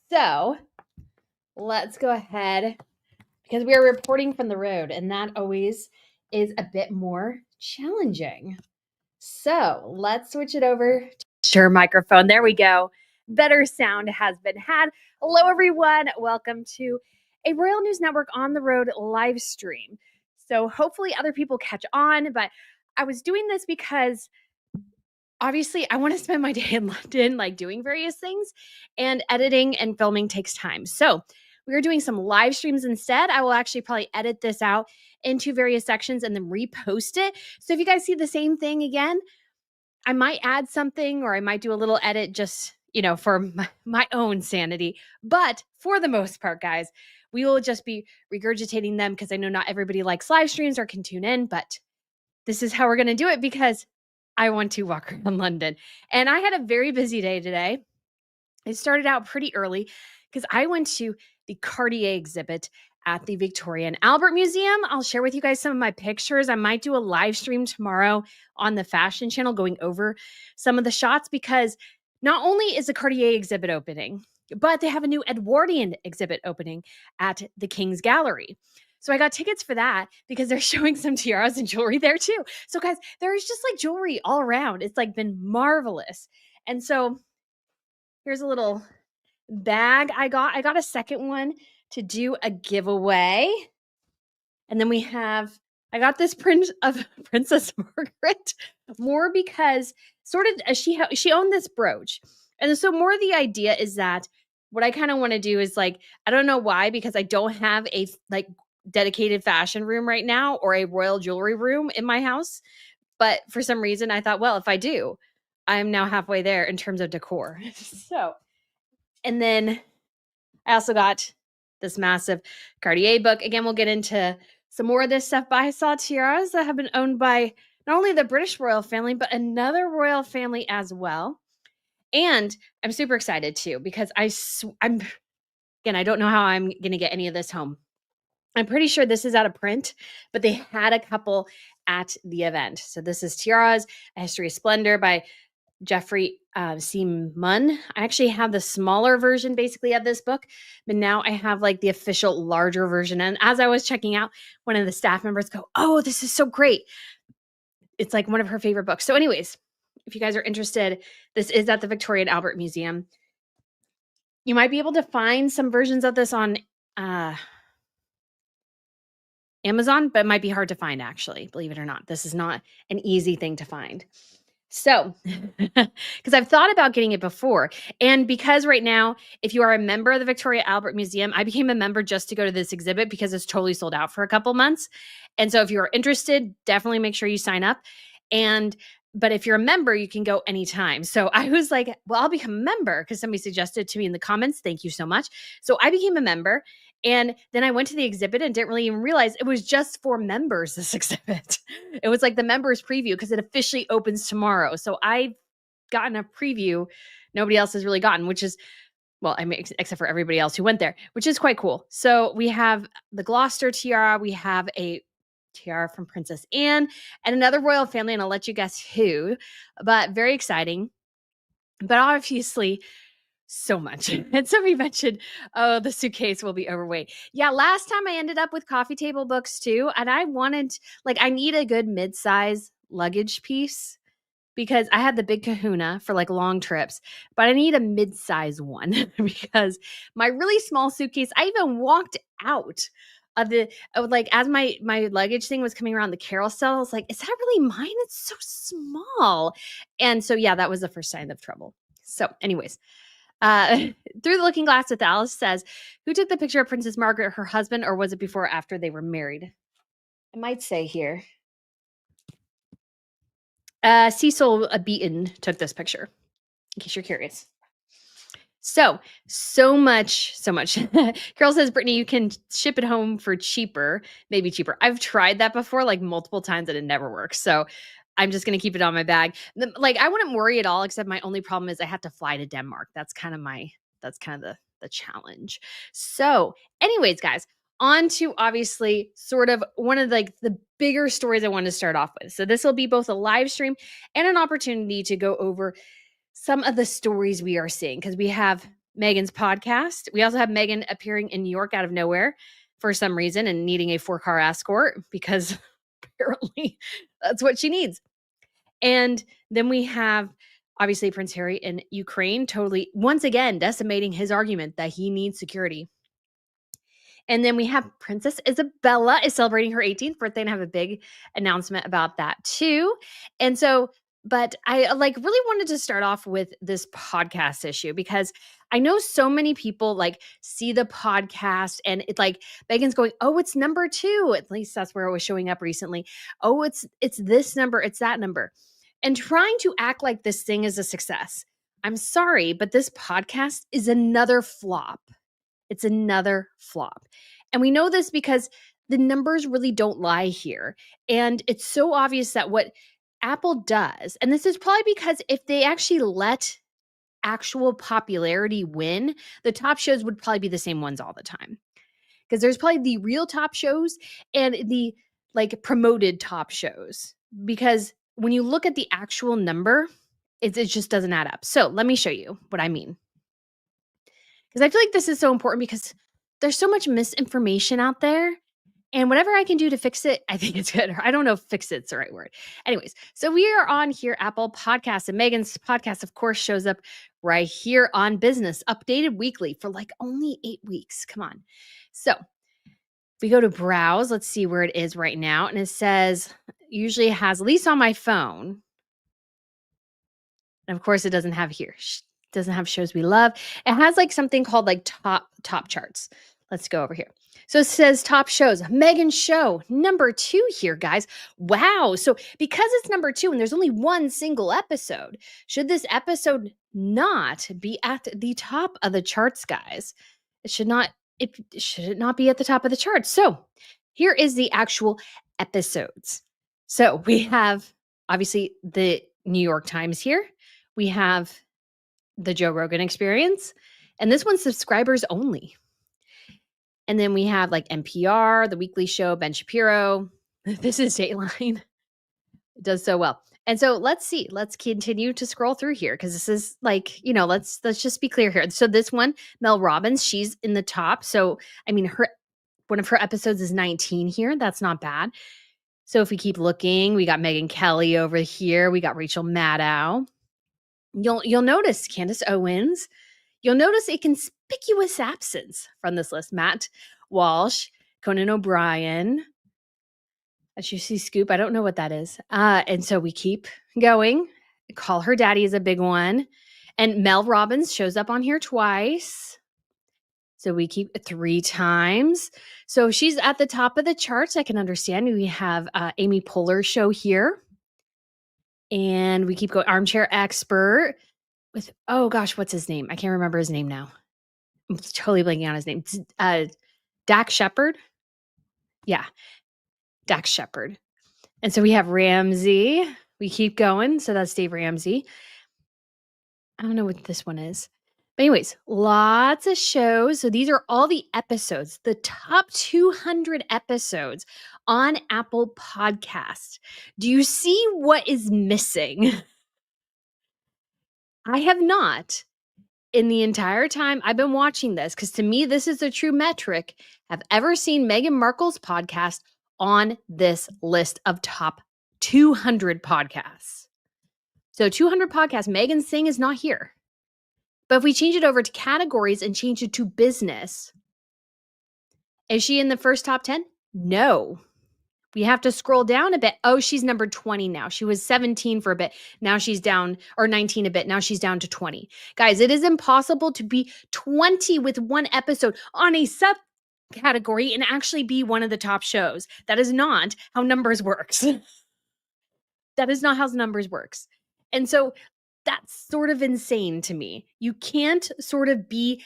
So let's go ahead because we are reporting from the road, and that always is a bit more challenging. So let's switch it over to Sure microphone. There we go. Better sound has been had. Hello, everyone. Welcome to a Royal News Network on the road live stream. So hopefully other people catch on, but I was doing this because obviously I want to spend my day in London, like doing various things, and editing and filming takes time. So we are doing some live streams instead. I will actually probably edit this out into various sections and then repost it. So if you guys see the same thing again, I might add something or I might do a little edit just, for my own sanity. But for the most part, guys, we will just be regurgitating them because I know not everybody likes live streams or can tune in, but this is how we're going to do it because I want to walk around London. And I had a very busy day today. It started out pretty early because I went to the Cartier exhibit at the Victoria and Albert Museum. I'll share with you guys some of my pictures. I might do a live stream tomorrow on the fashion channel going over some of the shots because not only is the Cartier exhibit opening, but they have a new Edwardian exhibit opening at the King's Gallery. So I got tickets for that because they're showing some tiaras and jewelry there too. So guys, there is just like jewelry all around. It's like been marvelous. And so here's a little bag I got. I got a second one to do a giveaway. And then I got this print of Princess Margaret more because sort of she owned this brooch. And so more the idea is that what I kind of want to do is like, I don't know why, because I don't have a like dedicated fashion room right now or a royal jewelry room in my house. But for some reason I thought, well, if I do, I'm now halfway there in terms of decor. And then I also got this massive Cartier book. Again, we'll get into some more of this stuff, but I saw tiaras that have been owned by not only the British royal family, but another royal family as well. And I'm super excited too, because I'm again, I don't know how I'm going to get any of this home. I'm pretty sure this is out of print, but they had a couple at the event. So this is Tiaras, A History of Splendor by Jeffrey C. Munn. I actually have the smaller version basically of this book, but now I have like the official larger version. And as I was checking out, one of the staff members go, "Oh, this is so great." It's like one of her favorite books. So anyways, if you guys are interested, this is at the Victoria and Albert Museum. You might be able to find some versions of this on Amazon, but it might be hard to find actually, believe it or not. This is not an easy thing to find. So, because I've thought about getting it before, and because right now, if you are a member of the Victoria Albert Museum, I became a member just to go to this exhibit because it's totally sold out for a couple months. And so if you're interested, definitely make sure you sign up. But if you're a member, you can go anytime. So I was like, well, I'll become a member because somebody suggested to me in the comments. Thank you so much. So I became a member. And then I went to the exhibit and didn't really even realize it was just for members, this exhibit. It was like the members preview because it officially opens tomorrow. So I've gotten a preview nobody else has really gotten, which is, well, I mean, except for everybody else who went there, which is quite cool. So we have the Gloucester tiara. We have a tiara from Princess Anne and another royal family, and I'll let you guess who, but very exciting. But obviously, so much. And somebody mentioned, oh, the suitcase will be overweight. Yeah, last time I ended up with coffee table books too. And I need a good mid-size luggage piece because I had the big kahuna for like long trips, but I need a mid-size one because my really small suitcase, I even walked out of as my luggage thing was coming around the carousel, I was like, is that really mine? It's so small. And so, yeah, that was the first sign of trouble. So anyways, Through the Looking Glass with Alice says, who took the picture of Princess Margaret, her husband, or was it before or after they were married? I might say here. Cecil Beaton took this picture, in case you're curious. So much. Carol says, Brittany, you can ship it home for cheaper, maybe cheaper. I've tried that before, like multiple times, and it never works. So I'm just going to keep it on my bag. Like, I wouldn't worry at all, except my only problem is I have to fly to Denmark. That's kind of the challenge. So anyways, guys, on to obviously sort of one of like the bigger stories I want to start off with. So this will be both a live stream and an opportunity to go over some of the stories we are seeing, because we have Meghan's podcast. We also have Meghan appearing in New York out of nowhere for some reason and needing a 4-car escort because apparently that's what she needs. And then we have obviously Prince Harry in Ukraine, totally once again decimating his argument that he needs security. And then we have Princess Isabella is celebrating her 18th birthday and I have a big announcement about that too. And so, but I really wanted to start off with this podcast issue because I know so many people see the podcast and it's like Megan's going, "Oh, it's number 2." At least that's where it was showing up recently. "Oh, it's this number, it's that number." And trying to act like this thing is a success. I'm sorry, but this podcast is another flop. It's another flop. And we know this because the numbers really don't lie here. And it's so obvious that what Apple does, and this is probably because if they actually let actual popularity win, the top shows would probably be the same ones all the time. Because there's probably the real top shows and the promoted top shows. Because when you look at the actual number, it just doesn't add up. So let me show you what I mean. Because I feel like this is so important because there's so much misinformation out there. And whatever I can do to fix it, I think it's good. I don't know if fix it's the right word. Anyways, so we are on here, Apple Podcasts, and Megan's podcast, of course, shows up right here on Business, updated weekly for only 8 weeks. Come on. So if we go to browse, let's see where it is right now. And it says, usually has, at least on my phone, and of course it doesn't have here. Doesn't have shows we love. It has something called top charts. Let's go over here. So it says top shows. Meghan's show, number 2 here, guys. Wow. So because it's number 2 and there's only one single episode, should this episode not be at the top of the charts, guys? Should it not be at the top of the charts? So here is the actual episodes. So we have obviously the New York Times here. We have the Joe Rogan Experience, and this one's subscribers only. And then we have NPR, The Weekly Show, Ben Shapiro. This is Dateline. It does so well. And so let's see. Let's continue to scroll through here because this is let's just be clear here. So this one, Mel Robbins, she's in the top. So I mean, one of her episodes is 19 here. That's not bad. So if we keep looking, we got Megyn Kelly over here. We got Rachel Maddow. You'll notice Candace Owens. You'll notice a conspicuous absence from this list. Matt Walsh, Conan O'Brien, a Juicy Scoop. I don't know what that is. And so we keep going. Call Her Daddy is a big one. And Mel Robbins shows up on here twice. So we keep 3 times. So she's at the top of the charts. I can understand. We have Amy Poehler's show here. And we keep going. Armchair Expert with, oh gosh, what's his name? I can't remember his name now. I'm totally blanking on his name. Dax Shepard. Yeah, Dax Shepard. And so we have Ramsey. We keep going. So that's Dave Ramsey. I don't know what this one is. But anyways, lots of shows. So these are all the episodes, the top 200 episodes on Apple Podcast. Do you see what is missing? I have not, in the entire time I've been watching this, because to me, this is a true metric, have ever seen Meghan Markle's podcast on this list of top 200 podcasts. So 200 podcasts, Meghan's thing is not here. But if we change it over to categories and change it to business, is she in the first top 10? No. We have to scroll down a bit. Oh, she's number 20 now. She was 17 for a bit. Now she's down, or 19 a bit. Now she's down to 20. Guys, it is impossible to be 20 with one episode on a subcategory and actually be one of the top shows. That is not how numbers works. That is not how numbers works. And so that's sort of insane to me. You can't sort of be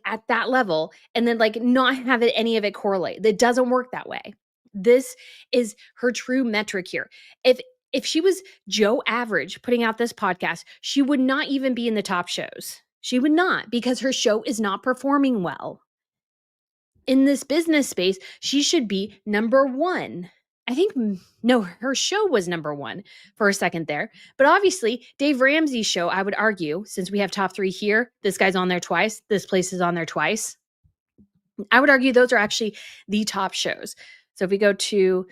at that level and then not have any of it correlate. It doesn't work that way. This is her true metric here. If she was Joe Average putting out this podcast, she would not even be in the top shows. She would not, because her show is not performing well. In this business space, she should be number 1. I think, no, her show was number one for a second there. But obviously, Dave Ramsey's show, I would argue, since we have top three here, this guy's on there twice, this place is on there twice. I would argue those are actually the top shows. So if we go to,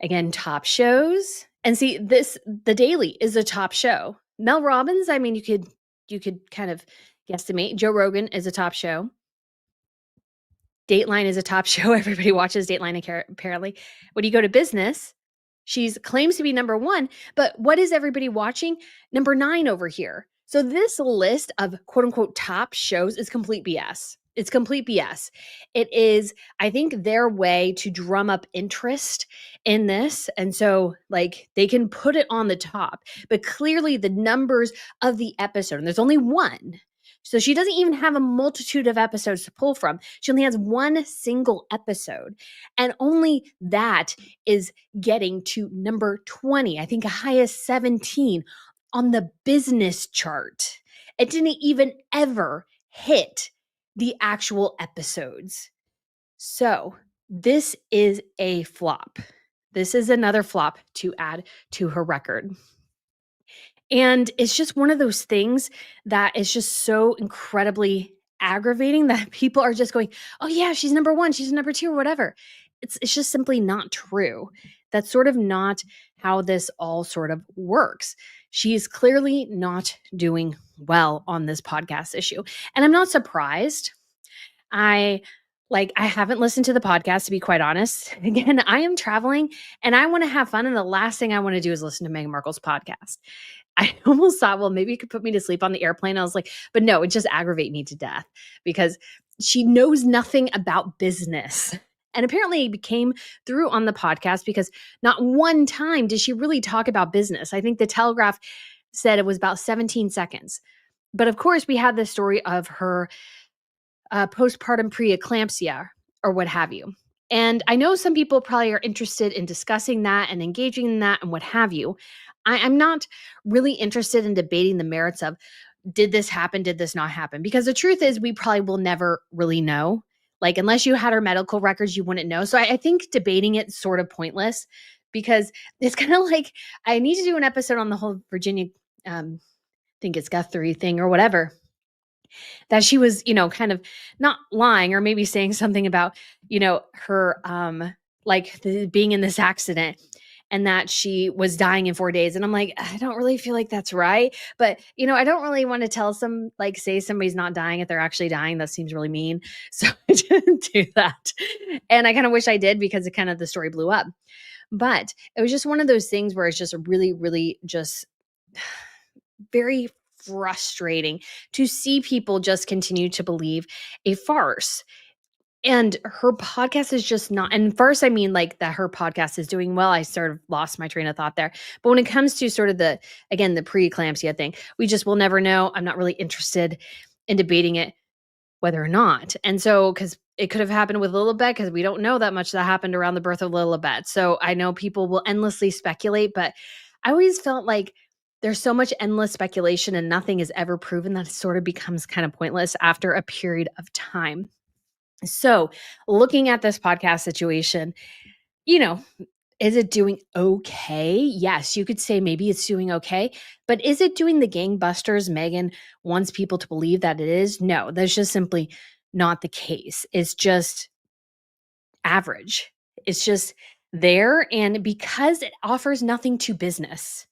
again, top shows, and see this, The Daily is a top show. Mel Robbins, I mean, you could kind of guesstimate. Joe Rogan is a top show. Dateline is a top show. Everybody watches Dateline apparently. When you go to business, she claims to be number one, but what is everybody watching? Number 9 over here. So this list of quote unquote top shows is complete BS. It's complete BS. It is, I think, their way to drum up interest in this. And so, like, they can put it on the top, but clearly the numbers of the episode, and there's only one. So she doesn't even have a multitude of episodes to pull from. She only has one single episode. And only that is getting to number 20, I think a high as 17 on the business chart. It didn't even ever hit the actual episodes. So this is a flop. This is another flop to add to her record. And it's just one of those things that is just so incredibly aggravating that people are just going, oh yeah, she's number 1, she's number 2, or whatever. It's just simply not true. That's sort of not how this all sort of works. She is clearly not doing well on this podcast issue. And I'm not surprised. I haven't listened to the podcast, to be quite honest. Again, I am traveling and I want to have fun. And the last thing I want to do is listen to Meghan Markle's podcast. I almost thought, well, maybe you could put me to sleep on the airplane. I was like, but no, it just aggravates me to death because she knows nothing about business. And apparently it came through on the podcast because not one time did she really talk about business. I think the Telegraph said it was about 17 seconds. But of course, we had the story of her postpartum preeclampsia or what have you. And I know some people probably are interested in discussing that and engaging in that and what have you. I'm not really interested in debating the merits of, did this happen? Did this not happen? Because the truth is we probably will never really know. Like, unless you had her medical records, you wouldn't know. So I think debating it's sort of pointless because it's kind of like, I need to do an episode on the whole Virginia, I think it's Guthrie thing or whatever, that she was, kind of not lying or maybe saying something about, her, being in this accident and that she was dying in 4 days. And I'm like, I don't really feel like that's right. But, I don't really want to say somebody's not dying if they're actually dying. That seems really mean. So I didn't do that. And I kind of wish I did because the story blew up. But it was just one of those things where it's just really, really just very frustrating to see people just continue to believe a farce. And her podcast is just not, and first, I mean like that her podcast is doing well. I sort of lost my train of thought there. But when it comes to sort of the preeclampsia thing, we just will never know. I'm not really interested in debating it, whether or not. And so, because it could have happened with Lilibet, because we don't know that much that happened around the birth of Lilibet. So I know people will endlessly speculate, but I always felt like there's so much endless speculation and nothing is ever proven that it sort of becomes kind of pointless after a period of time. So looking at this podcast situation, is it doing okay? Yes, you could say maybe it's doing okay, but is it doing the gangbusters Meghan wants people to believe that it is? No, that's just simply not the case. It's just average. It's just there. And because it offers nothing to business,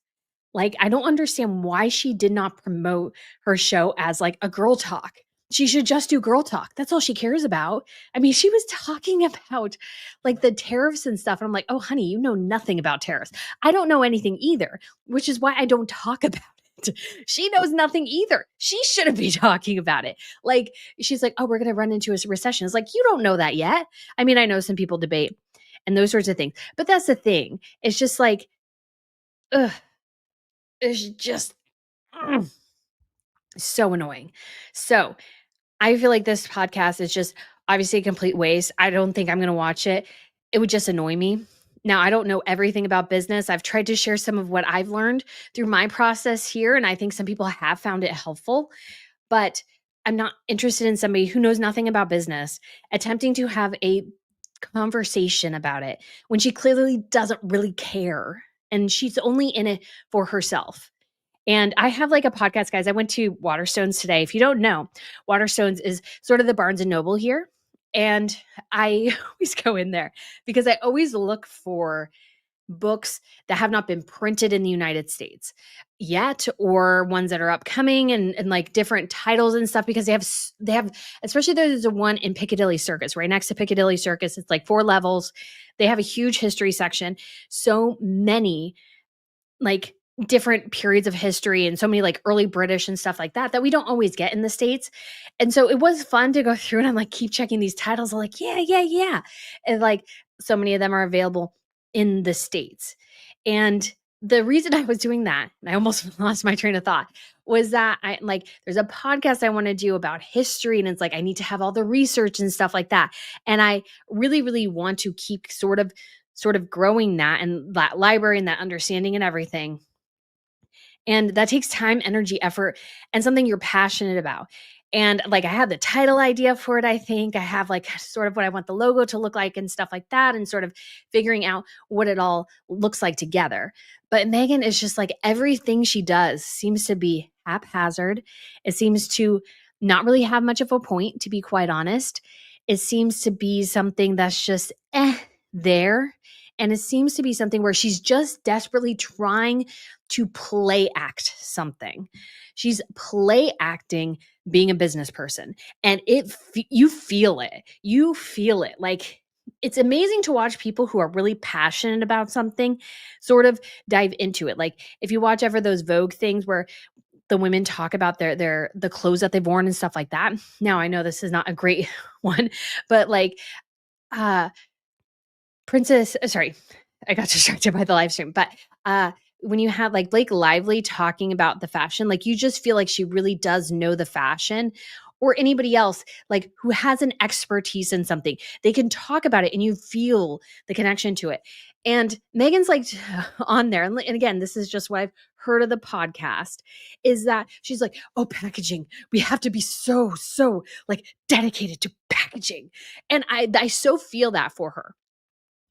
like, I don't understand why she did not promote her show as like a girl talk. She should just do girl talk. That's all she cares about. I mean, she was talking about like the tariffs and stuff. And I'm like, oh, honey, you know nothing about tariffs. I don't know anything either, which is why I don't talk about it. She knows nothing either. She shouldn't be talking about it. Like, she's like, oh, we're going to run into a recession. It's like, you don't know that yet. I mean, I know some people debate and those sorts of things, but that's the thing. It's just like, ugh. It's just so annoying. So I feel like this podcast is just obviously a complete waste. I don't think I'm going to watch it. It would just annoy me. Now, I don't know everything about business. I've tried to share some of what I've learned through my process here, and I think some people have found it helpful. But I'm not interested in somebody who knows nothing about business attempting to have a conversation about it when she clearly doesn't really care and she's only in it for herself. And I have like a podcast, guys. I went to Waterstones today. If you don't know, Waterstones is sort of the Barnes and Noble here. And I always go in there because I always look for books that have not been printed in the United States yet, or ones that are upcoming, and like different titles and stuff, because they have especially there's a one in Piccadilly Circus, right next to Piccadilly Circus. It's like 4 levels. They have a huge history section. So many like different periods of history and so many like early British and stuff like that that we don't always get in the States. And so it was fun to go through and I'm like, keep checking these titles. I'm like, yeah, yeah, yeah. And like so many of them are available in the States. And the reason I was doing that, and I almost lost my train of thought, was that I like there's a podcast I want to do about history. And it's like I need to have all the research and stuff like that. And I really, really want to keep sort of growing that and that library and that understanding and everything. And that takes time, energy, effort, and something you're passionate about. And like I have the title idea for it, I think. I have like sort of what I want the logo to look like and stuff like that, and sort of figuring out what it all looks like together. But Meghan is just like everything she does seems to be haphazard. It seems to not really have much of a point, to be quite honest. It seems to be something that's just there. And it seems to be something where she's just desperately trying to play act something. She's play acting being a business person, and you feel it. You feel it. Like it's amazing to watch people who are really passionate about something sort of dive into it. Like if you watch ever those Vogue things where the women talk about the clothes that they've worn and stuff like that. Now I know this is not a great one, but like uh sorry, I got distracted by the live stream, but, when you have, like, Blake Lively talking about the fashion, like, you just feel like she really does know the fashion, or anybody else, like, who has an expertise in something. They can talk about it, and you feel the connection to it, and Megan's, like, on there, and again, this is just what I've heard of the podcast, is that she's like, "Oh, packaging. We have to be so, so, like, dedicated to packaging," and I so feel that for her.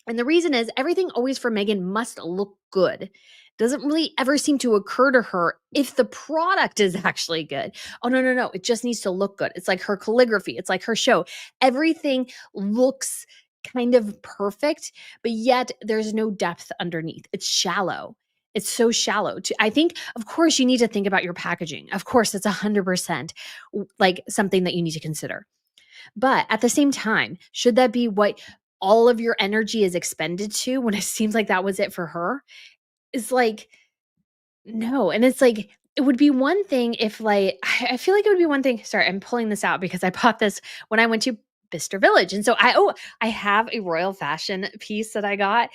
And the reason is everything always for Megan must look good. Doesn't really ever seem to occur to her if the product is actually good. Oh, no, no, no. It just needs to look good. It's like her calligraphy, it's like her show. Everything looks kind of perfect, but yet there's no depth underneath. It's shallow. It's so shallow. I think, of course, you need to think about your packaging. Of course, it's 100% like something that you need to consider. But at the same time, should that be what all of your energy is expended to when it seems like that was it for her? It's like, no. And it's like, it would be one thing if like, I feel like it would be one thing. Sorry, I'm pulling this out because I bought this when I went to Bicester Village. And so I have a royal fashion piece that I got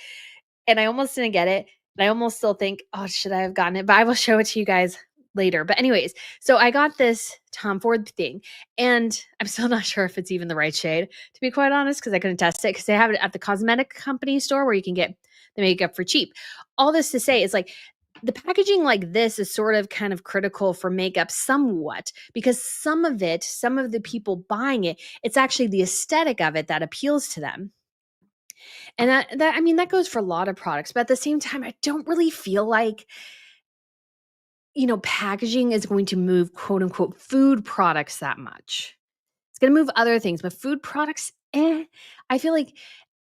and I almost didn't get it. And I almost still think, oh, should I have gotten it? But I will show it to you guys later. But anyways, so I got this Tom Ford thing, and I'm still not sure if it's even the right shade, to be quite honest, because I couldn't test it because they have it at the cosmetic company store where you can get the makeup for cheap. All this to say is like the packaging like this is sort of kind of critical for makeup somewhat because some of the people buying it, it's actually the aesthetic of it that appeals to them. And that I mean, that goes for a lot of products, but at the same time, I don't really feel like, packaging is going to move quote unquote food products that much. It's going to move other things, but food products, I feel like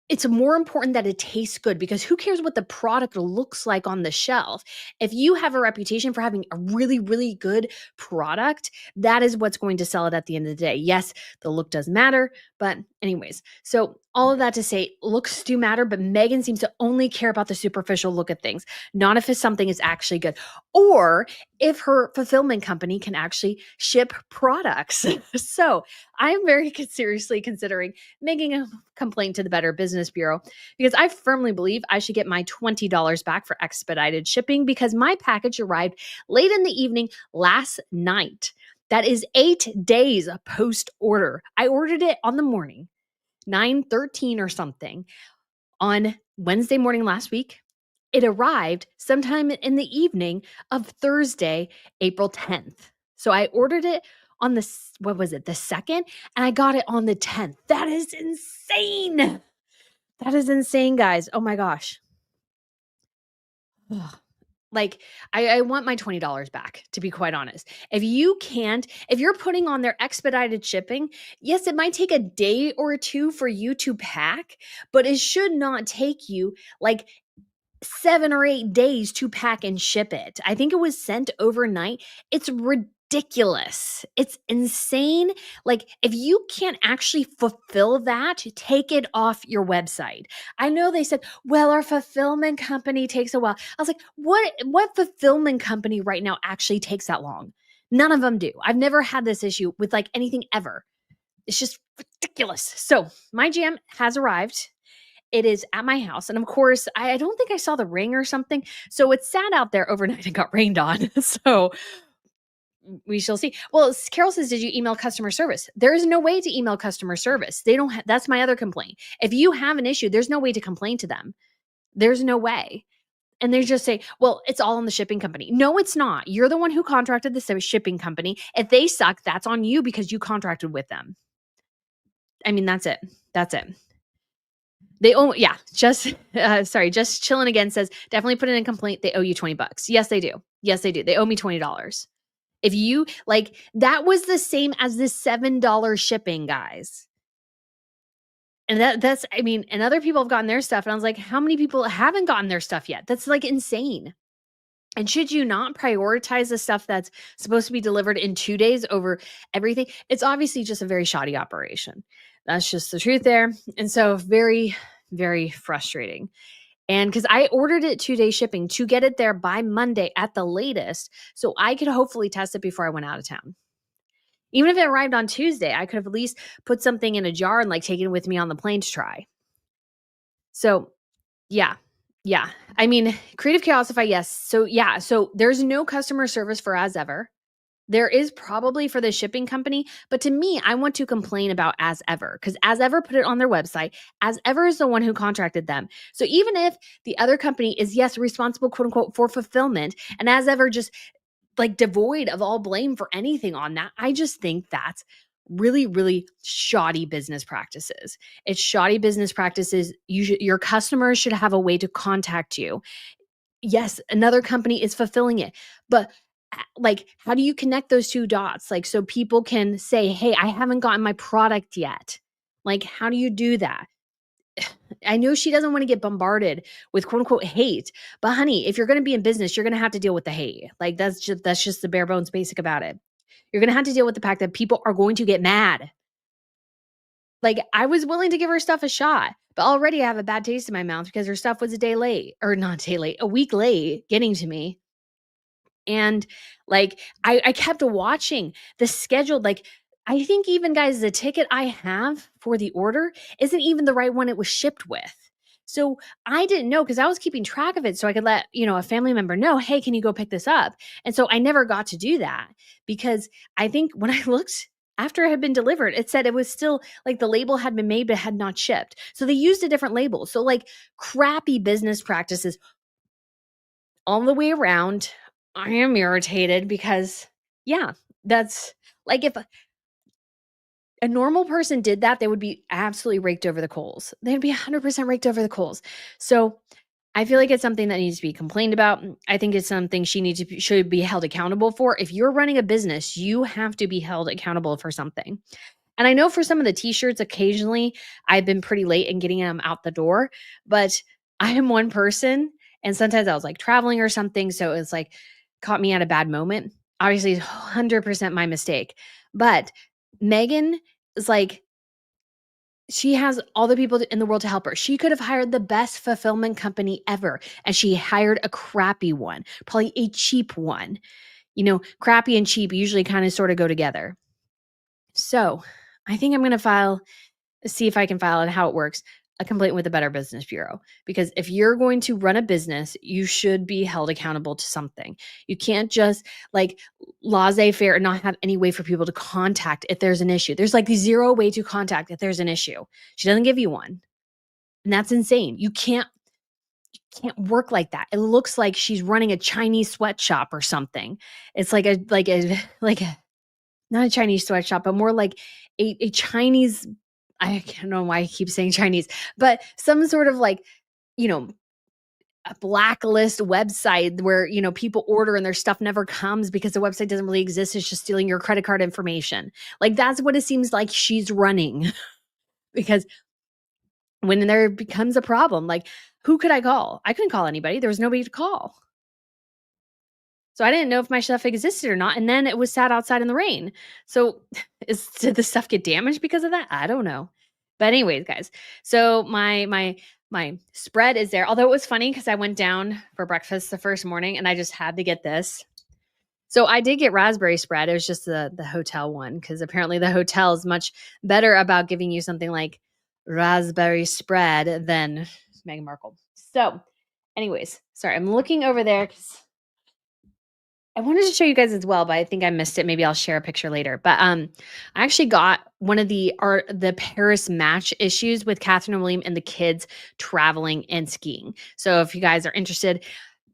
it's more important that it tastes good because who cares what the product looks like on the shelf? If you have a reputation for having a really, really good product, that is what's going to sell it at the end of the day. Yes, the look does matter, but anyways, so all of that to say, looks do matter, but Megan seems to only care about the superficial look at things, not if something is actually good or if her fulfillment company can actually ship products. So I'm very seriously considering making a complaint to the Better Business Bureau because I firmly believe I should get my $20 back for expedited shipping because my package arrived late in the evening last night. That is 8 days post order. I ordered it on the morning, 9:13 or something on Wednesday morning last week. It arrived sometime in the evening of Thursday, April 10th. So I ordered it on the 2nd, and I got it on the 10th. That is insane. That is insane, guys. Oh my gosh. Ugh. Like, I want my $20 back, to be quite honest. If you're putting on their expedited shipping, yes, it might take a day or two for you to pack, but it should not take you like 7 or 8 days to pack and ship it. I think it was sent overnight. It's ridiculous. It's insane. Like, if you can't actually fulfill that, take it off your website. I know they said, well, our fulfillment company takes a while. I was like, what fulfillment company right now actually takes that long? None of them do. I've never had this issue with like anything ever. It's just ridiculous. So my jam has arrived. It is at my house. And of course, I don't think I saw the ring or something. So it sat out there overnight and got rained on. So we shall see. Well, Carol says, did you email customer service? There is no way to email customer service. They don't, that's my other complaint. If you have an issue, there's no way to complain to them. There's no way. And they just say, well, it's all on the shipping company. No, it's not. You're the one who contracted the shipping company. If they suck, that's on you because you contracted with them. I mean, that's it. That's it. They owe, yeah, just chilling again says, definitely put in a complaint. They owe you $20. Yes, they do. Yes, they do. They owe me $20. If you like, that was the same as this $7 shipping, guys. And that's, I mean, and other people have gotten their stuff. And I was like, how many people haven't gotten their stuff yet? That's like insane. And should you not prioritize the stuff that's supposed to be delivered in 2 days over everything? It's obviously just a very shoddy operation. That's just the truth there. And so very, very frustrating. And because I ordered it 2-day shipping to get it there by Monday at the latest, so I could hopefully test it before I went out of town. Even if it arrived on Tuesday, I could have at least put something in a jar and like taken it with me on the plane to try. So yeah. Yeah. I mean, Creative Chaosify, yes. So yeah. So there's no customer service for As Ever. There is probably for the shipping company, but to me, I want to complain about As Ever because As Ever put it on their website. As Ever is the one who contracted them. So even if the other company is, yes, responsible, quote unquote, for fulfillment, and As Ever just like devoid of all blame for anything on that, I just think that's really, really shoddy business practices. It's shoddy business practices. Your customers should have a way to contact you. Yes, another company is fulfilling it, but like, how do you connect those two dots? Like, so people can say, hey, I haven't gotten my product yet. Like, how do you do that? I know she doesn't want to get bombarded with quote unquote hate, but honey, if you're going to be in business, you're going to have to deal with the hate. Like, that's just the bare bones basic about it. You're going to have to deal with the fact that people are going to get mad. Like, I was willing to give her stuff a shot, but already I have a bad taste in my mouth because her stuff was a day late, or not a day late, a week late getting to me. And like, I kept watching the schedule. Like, I think even, guys, the ticket I have for the order isn't even the right one it was shipped with. So I didn't know because I was keeping track of it so I could let, a family member know, hey, can you go pick this up? And so I never got to do that because I think when I looked after it had been delivered, it said it was still like the label had been made but had not shipped. So they used a different label. So like crappy business practices all the way around. I am irritated because, yeah, that's like if a normal person did that, they would be absolutely raked over the coals. They'd be 100% raked over the coals. So I feel like it's something that needs to be complained about. I think it's something should be held accountable for. If you're running a business, you have to be held accountable for something. And I know for some of the t-shirts, occasionally I've been pretty late in getting them out the door, but I am one person and sometimes I was like traveling or something. So it's like caught me at a bad moment. Obviously, 100% my mistake. But Meghan is like, she has all the people in the world to help her. She could have hired the best fulfillment company ever, and she hired a crappy one, probably a cheap one. Crappy and cheap usually kind of sort of go together. So I think I'm going to see if I can file and how it works, a complaint with the Better Business Bureau. Because if you're going to run a business, you should be held accountable to something. You can't just like laissez-faire and not have any way for people to contact if there's an issue. There's like zero way to contact if there's an issue. She doesn't give you one. And that's insane. You can't work like that. It looks like she's running a Chinese sweatshop or something. It's like a not a Chinese sweatshop, but more like a Chinese, I don't know why I keep saying Chinese, but some sort of like, you know, a blacklist website where, people order and their stuff never comes because the website doesn't really exist. It's just stealing your credit card information. Like that's what it seems like she's running. Because when there becomes a problem, like who could I call? I couldn't call anybody. There was nobody to call. So I didn't know if my stuff existed or not. And then it was sat outside in the rain. So did the stuff get damaged because of that? I don't know. But anyways, guys, so my spread is there. Although it was funny because I went down for breakfast the first morning and I just had to get this. So I did get raspberry spread. It was just the hotel one because apparently the hotel is much better about giving you something like raspberry spread than Meghan Markle. So, anyways, sorry, I'm looking over there because I wanted to show you guys as well, but I think I missed it. Maybe I'll share a picture later. But I actually got one of the Paris match issues with Catherine and William and the kids traveling and skiing. So if you guys are interested,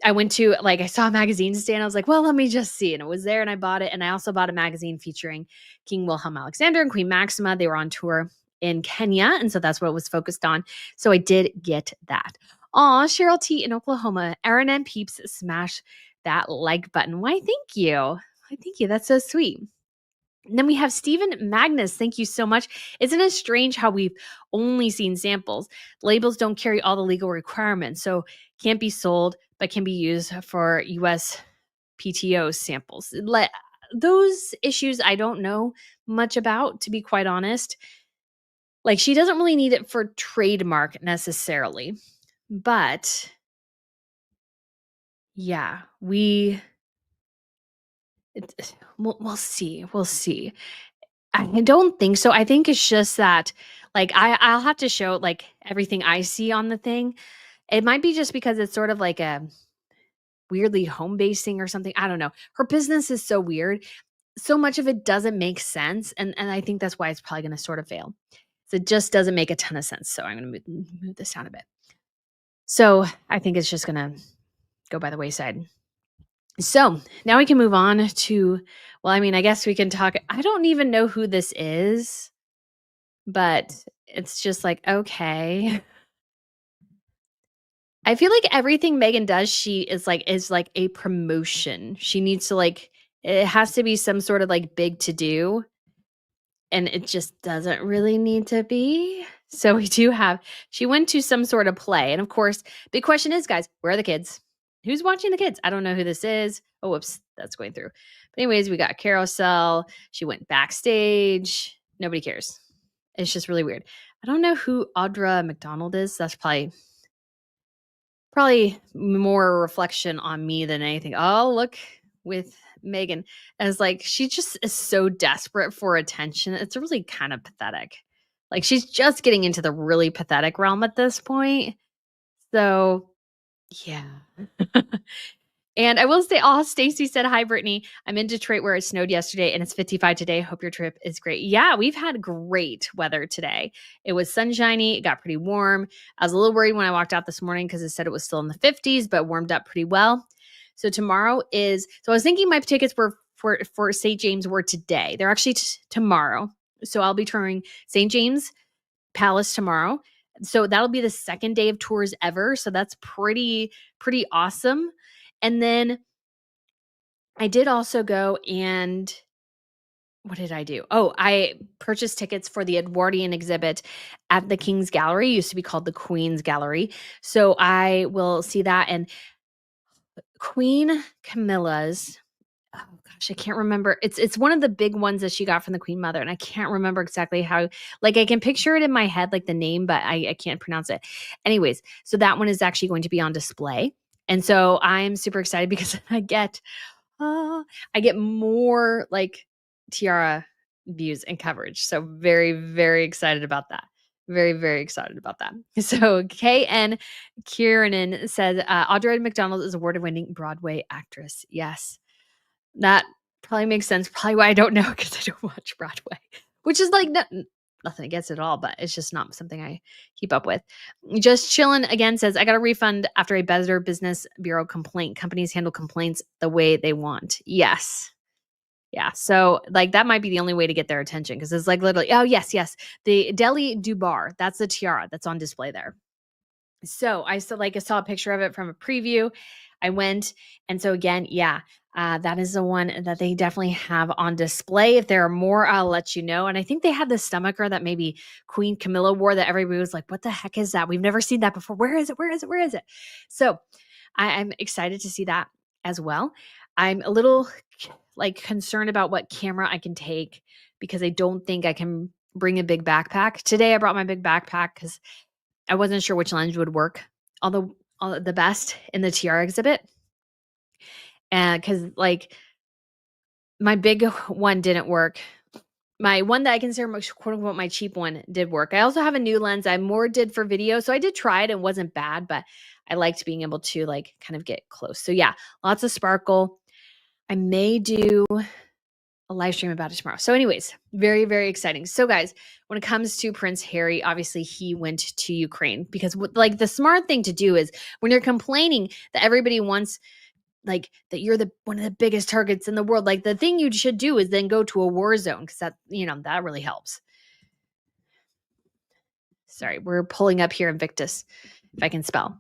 I went to I saw a magazine stand. I was like, well, let me just see. And it was there and I bought it. And I also bought a magazine featuring King Wilhelm Alexander and Queen Maxima. They were on tour in Kenya. And so that's what it was focused on. So I did get that. Aw, Cheryl T in Oklahoma. Erin and Peeps smash that like button. Why, thank you. Why, thank you. That's so sweet. And then we have Stephen Magnus. Thank you so much. Isn't it strange how we've only seen samples? Labels don't carry all the legal requirements, so can't be sold, but can be used for US PTO samples. Those issues I don't know much about, to be quite honest. Like, she doesn't really need it for trademark necessarily, but yeah, we'll see. We'll see. I don't think so. I think it's just that, I'll have to show everything I see on the thing. It might be just because it's sort of like a weirdly home basing or something. I don't know. Her business is so weird. So much of it doesn't make sense, and I think that's why it's probably going to sort of fail. So it just doesn't make a ton of sense. So I'm going to move this down a bit. So I think it's just going to go by the wayside. So now we can move on to, I guess we can talk. I don't even know who this is, but it's just like, okay. I feel like everything Meghan does, she is like a promotion. She needs to it has to be some sort of big to do. And it just doesn't really need to be. So we do have, she went to some sort of play. And of course, big question is, guys, where are the kids? Who's watching the kids? I don't know who this is. Oh, whoops, that's going through. But anyways, we got carousel. She went backstage. Nobody cares. It's just really weird. I don't know who Audra McDonald is. That's probably more a reflection on me than anything. Oh, look with Meghan as she just is so desperate for attention. It's really kind of pathetic. She's just getting into the really pathetic realm at this point. So, yeah. And I will say, Stacy said, hi, Brittany. I'm in Detroit where it snowed yesterday and it's 55 today. Hope your trip is great. Yeah, we've had great weather today. It was sunshiny. It got pretty warm. I was a little worried when I walked out this morning because it said it was still in the 50s, but warmed up pretty well. So tomorrow I was thinking my tickets were for St. James were today. They're actually tomorrow. So I'll be touring St. James Palace tomorrow. So that'll be the second day of tours ever. So that's pretty awesome. And then I did also go and what did I do? Oh, I purchased tickets for the Edwardian exhibit at the King's Gallery. It used to be called the Queen's Gallery. So I will see that. And Queen Camilla's, oh gosh, I can't remember. It's one of the big ones that she got from the Queen Mother. And I can't remember exactly how, I can picture it in my head, the name, but I can't pronounce it. Anyways, so that one is actually going to be on display. And so I'm super excited because I get more Tiara views and coverage. So very, very excited about that. Very, very excited about that. So KN Kiernan says, Audra McDonald is award-winning Broadway actress. Yes. That probably makes sense. Probably why I don't know because I don't watch Broadway, which is nothing against it at all, but it's just not something I keep up with. Just chilling again says, I got a refund after a Better Business Bureau complaint. Companies handle complaints the way they want. Yes. Yeah. So like that might be the only way to get their attention because it's like literally, oh yes, yes. The Delhi Dubar, that's the tiara that's on display there. So I saw a picture of it from a preview. I went, and so again, yeah, that is the one that they definitely have on display. If there are more, I'll let you know. And I think they had the stomacher that maybe Queen Camilla wore that everybody was like, "What the heck is that? We've never seen that before. Where is it? Where is it? Where is it?" So I'm excited to see that as well. I'm a little like concerned about what camera I can take because I don't think I can bring a big backpack. Today I brought my big backpack because I wasn't sure which lens would work all the best in the Tiara exhibit. And because like my big one didn't work. My one that I consider quote unquote my cheap one did work. I also have a new lens I more did for video. So I did try it and wasn't bad, but I liked being able to like kind of get close. So yeah, lots of sparkle. I may do a live stream about it tomorrow. So, anyways, very, very exciting. So, guys, when it comes to Prince Harry, obviously he went to Ukraine because, like, the smart thing to do is when you're complaining that everybody wants, like, that you're the one of the biggest targets in the world, like, the thing you should do is then go to a war zone because that, that really helps. Sorry, we're pulling up here Invictus, if I can spell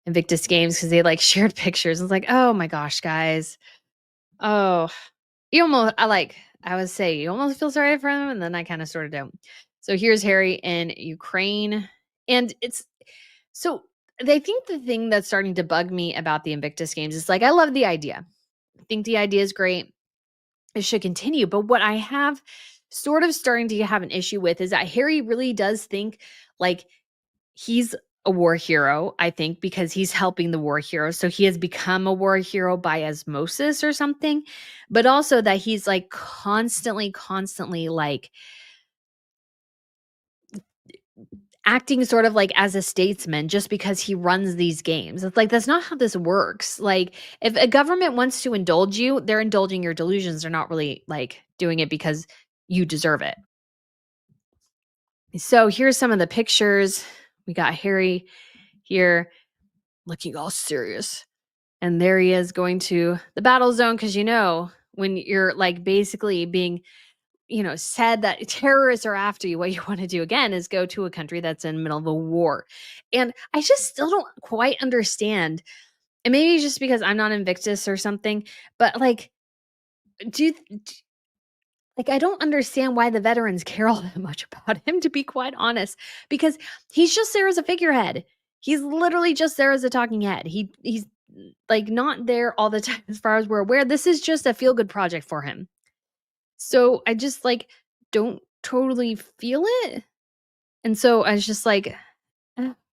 Invictus Games because they like shared pictures. It's like, oh my gosh, guys. Oh, I would say you almost feel sorry for him, and then I kind of sort of don't. So here's Harry in Ukraine. And it's so I think the thing that's starting to bug me about the Invictus Games is like I love the idea. I think the idea is great. It should continue. But what I have sort of starting to have an issue with is that Harry really does think like he's a war hero, I think, because he's helping the war hero. So he has become a war hero by osmosis or something, but also that he's like constantly like acting sort of like as a statesman just because he runs these games. It's like, that's not how this works. Like, if a government wants to indulge you, they're indulging your delusions. They're not really like doing it because you deserve it. So here's some of the pictures. We got Harry here looking all serious. And there he is going to the battle zone because, when you're like basically being, said that terrorists are after you, what you want to do again is go to a country that's in the middle of a war. And I just still don't quite understand. And maybe it's just because I'm not Invictus or something, but like, do like, I don't understand why the veterans care all that much about him, to be quite honest, because he's just there as a figurehead. He's literally just there as a talking head. He's like not there all the time as far as we're aware. This is just a feel good project for him. So I just like don't totally feel it. And so I was just like,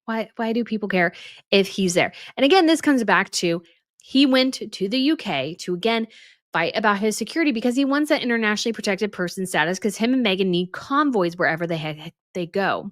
why do people care if he's there? And again, this comes back to he went to the UK to again fight about his security because he wants that internationally protected person status because him and Meghan need convoys wherever they go.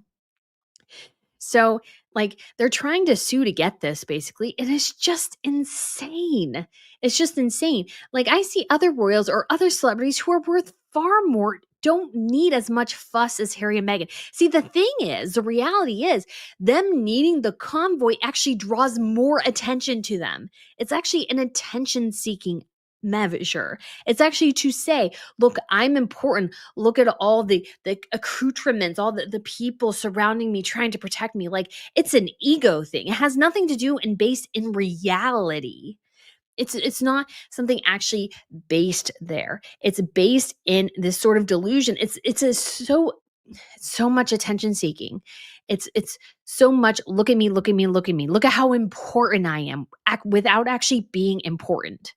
So, like, they're trying to sue to get this basically, and it's just insane. It's just insane. Like, I see other royals or other celebrities who are worth far more, don't need as much fuss as Harry and Meghan. See, the thing is, the reality is, them needing the convoy actually draws more attention to them. It's actually an attention seeking measure. It's actually to say, look, I'm important. Look at all the accoutrements, all the people surrounding me trying to protect me. Like, it's an ego thing. It has nothing to do and based in reality. It's not something actually based there. It's based in this sort of delusion. So much attention seeking. It's so much look at me, look at me, look at me. Look at how important I am without actually being important.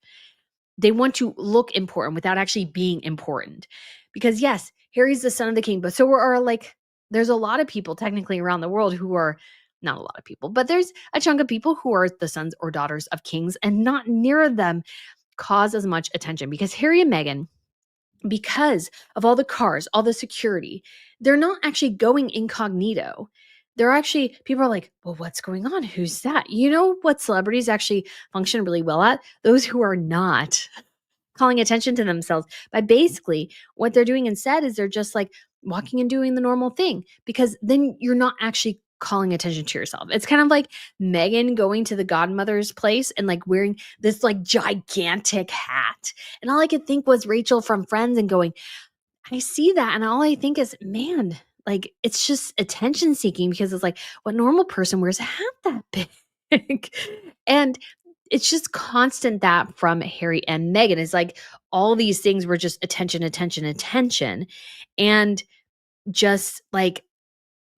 They want to look important without actually being important. Because yes, Harry's the son of the king, but so are like, there's a lot of people technically around the world who are not a lot of people, but there's a chunk of people who are the sons or daughters of kings and not near them cause as much attention because Harry and Meghan, because of all the cars, all the security, they're not actually going incognito. They're actually, people are like, well, what's going on? Who's that? You know what celebrities actually function really well at? Those who are not calling attention to themselves by basically what they're doing instead is they're just like walking and doing the normal thing because then you're not actually calling attention to yourself. It's kind of like Meghan going to the godmother's place and like wearing this like gigantic hat. And all I could think was Rachel from Friends and going, I see that. And all I think is, man, like it's just attention seeking because it's like, what normal person wears a hat that big? And it's just constant that from Harry and Meghan. It's like all these things were just attention, attention, attention. And just like,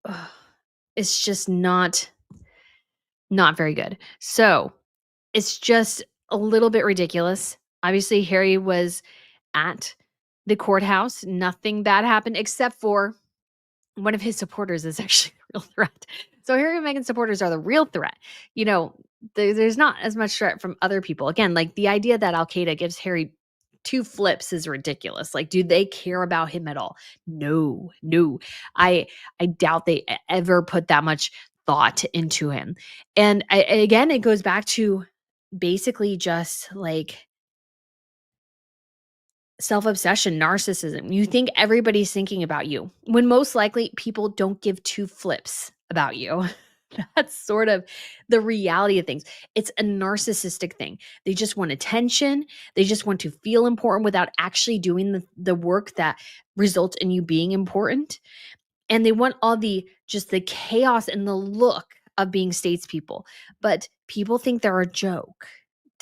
ugh, it's just not very good. So it's just a little bit ridiculous. Obviously, Harry was at the courthouse. Nothing bad happened except for one of his supporters is actually a real threat. So Harry and Meghan's supporters are the real threat. You know, there's not as much threat from other people. Again, like the idea that Al Qaeda gives Harry two flips is ridiculous. Like, do they care about him at all? No, no. I doubt they ever put that much thought into him. And again, it goes back to basically just like self-obsession, narcissism. You think everybody's thinking about you when most likely people don't give two flips about you. That's sort of the reality of things. It's a narcissistic thing. They just want attention. They just want to feel important without actually doing the work that results in you being important. And they want all just the chaos and the look of being statespeople. But people think they're a joke.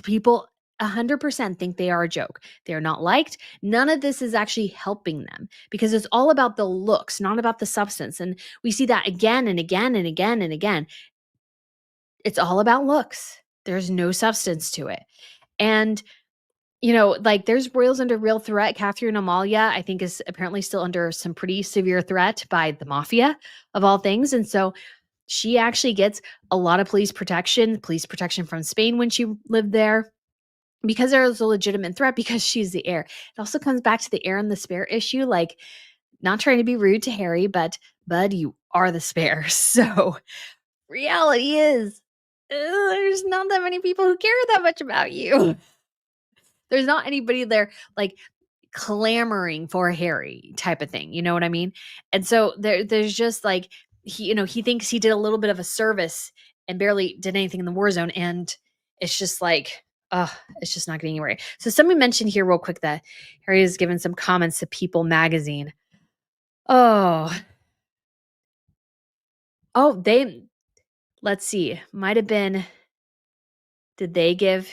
People 100% think they are a joke. They are not liked. None of this is actually helping them because it's all about the looks, not about the substance. And we see that again and again and again and again. It's all about looks. There's no substance to it. And like there's royals under real threat. Catherine Amalia, I think, is apparently still under some pretty severe threat by the mafia of all things. And so she actually gets a lot of police protection from Spain when she lived there because there's a legitimate threat because she's the heir. It also comes back to the heir and the spare issue. Like, not trying to be rude to Harry, but bud, you are the spare. So reality is there's not that many people who care that much about you. There's not anybody there like clamoring for Harry type of thing. You know what I mean? And so there's just like he thinks he did a little bit of a service and barely did anything in the war zone. And it's just like, it's just not getting anywhere. So somebody mentioned here real quick that Harry has given some comments to People magazine. Oh, let's see. Might have been, did they give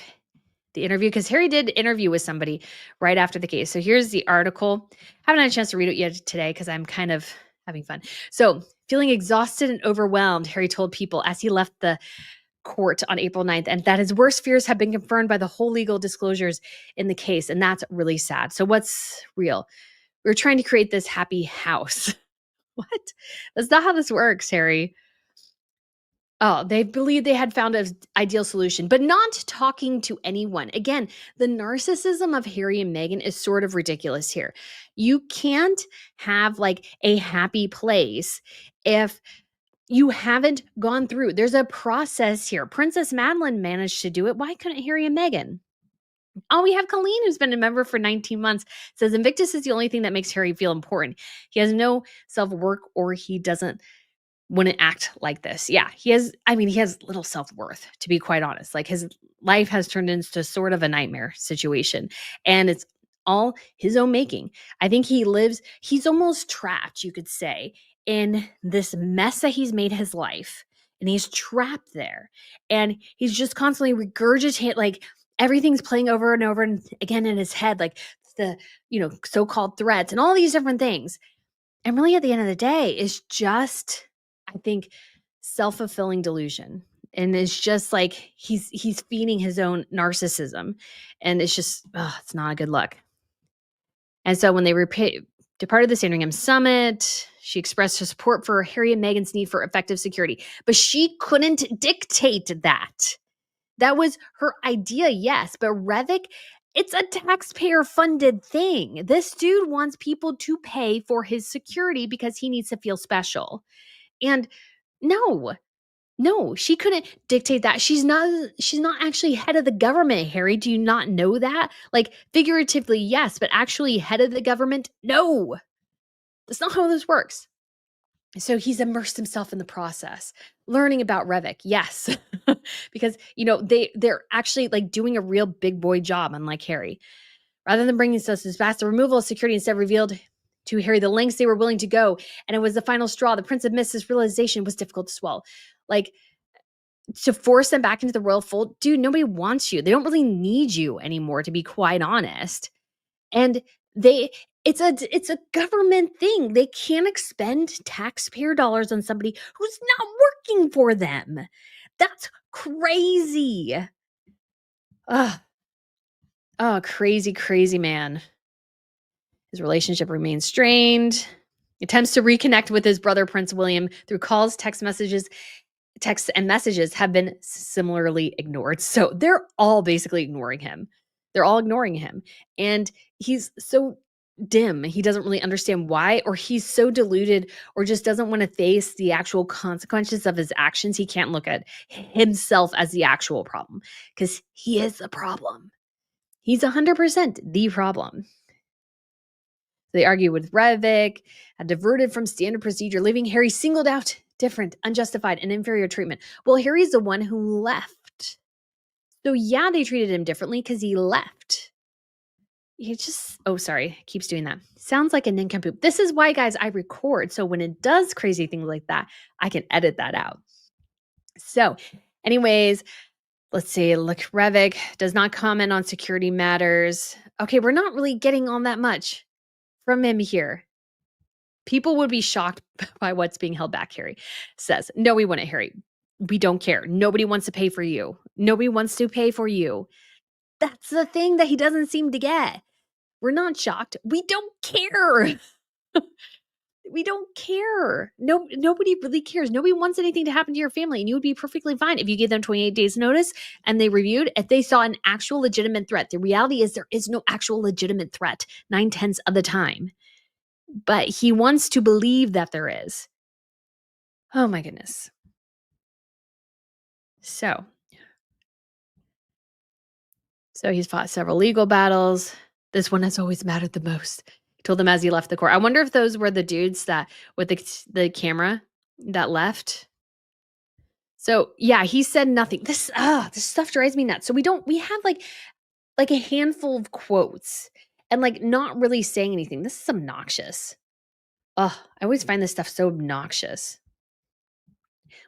the interview? Because Harry did interview with somebody right after the case. So here's the article. Haven't had a chance to read it yet today because I'm kind of having fun. So, feeling exhausted and overwhelmed, Harry told People as he left the court on April 9th, and that his worst fears have been confirmed by the whole legal disclosures in the case. And that's really sad. So what's real? We're trying to create this happy house. What? That's not how this works, Harry. Oh, they believed they had found an ideal solution, but not talking to anyone. Again, the narcissism of Harry and Meghan is sort of ridiculous here. You can't have like a happy place if you haven't gone through. There's a process here. Princess Madeline managed to do it. Why couldn't Harry and Meghan? Oh, we have Colleen, who's been a member for 19 months, says Invictus is the only thing that makes Harry feel important. He has no self-work or he wouldn't act like this. Yeah, he has little self-worth, to be quite honest. Like his life has turned into sort of a nightmare situation. And it's all his own making. I think he's almost trapped, you could say, in this mess that he's made his life. And he's trapped there. And he's just constantly regurgitating, like everything's playing over and over and again in his head, like the, so-called threats and all these different things. And really at the end of the day, it's just, I think, self-fulfilling delusion. And it's just like he's feeding his own narcissism. And it's just, it's not a good look. And so when they departed the Sandringham Summit, she expressed her support for Harry and Meghan's need for effective security. But she couldn't dictate that. That was her idea, yes. But Revick, it's a taxpayer-funded thing. This dude wants people to pay for his security because he needs to feel special. And no, she couldn't dictate that. She's not actually head of the government, Harry. Do you not know that? Like, figuratively, yes, but actually head of the government? No. That's not how this works. So he's immersed himself in the process, learning about Revik. Yes. Because, they're actually like doing a real big boy job, unlike Harry. Rather than bringing justice past, the removal of security instead revealed to Harry the lengths they were willing to go. And it was the final straw. The Prince of Mist's realization was difficult to swallow. Like, to force them back into the royal fold, dude, nobody wants you. They don't really need you anymore, to be quite honest. And they it's a government thing. They can't expend taxpayer dollars on somebody who's not working for them. That's crazy. Ugh. Oh, crazy, crazy man. His relationship remains strained. He attempts to reconnect with his brother, Prince William, through calls, texts and messages have been similarly ignored. So they're all basically ignoring him. They're all ignoring him. And he's so dim. He doesn't really understand why, or he's so deluded, or just doesn't want to face the actual consequences of his actions. He can't look at himself as the actual problem because he is the problem. He's 100% the problem. They argue with Revik, had diverted from standard procedure, leaving Harry singled out, different, unjustified, and inferior treatment. Well, Harry's the one who left. So yeah, they treated him differently because he left. Keeps doing that. Sounds like a nincompoop. This is why, guys, I record. So when it does crazy things like that, I can edit that out. So anyways, let's see. Look, Revik does not comment on security matters. Okay, we're not really getting on that much from him here. People would be shocked by what's being held back, Harry says. No, we wouldn't, Harry. We don't care. Nobody wants to pay for you. Nobody wants to pay for you. That's the thing that he doesn't seem to get. We're not shocked. We don't care. We don't care. Nobody really cares. Nobody wants anything to happen to your family, and you would be perfectly fine if you gave them 28 days notice and they reviewed. If they saw an actual legitimate threat, the reality is there is no actual legitimate threat 9/10 of the time. But he wants to believe that there is. Oh my goodness. So he's fought several legal battles. This one has always mattered the most. He told them as he left the court. I wonder if those were the dudes that with the camera that left. So yeah, he said nothing. This stuff drives me nuts. So we have like a handful of quotes and like not really saying anything. This is obnoxious. I always find this stuff so obnoxious.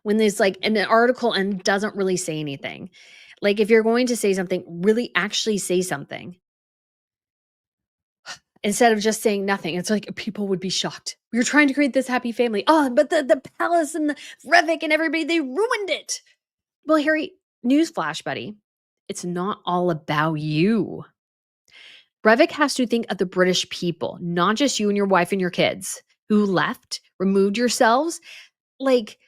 When there's like an article and doesn't really say anything. Like if you're going to say something, really actually say something. Instead of just saying nothing. It's like people would be shocked. We were trying to create this happy family. Oh, but the palace and the Revik and everybody, they ruined it. Well, Harry, newsflash, buddy. It's not all about you. Revik has to think of the British people, not just you and your wife and your kids who left, removed yourselves. Like,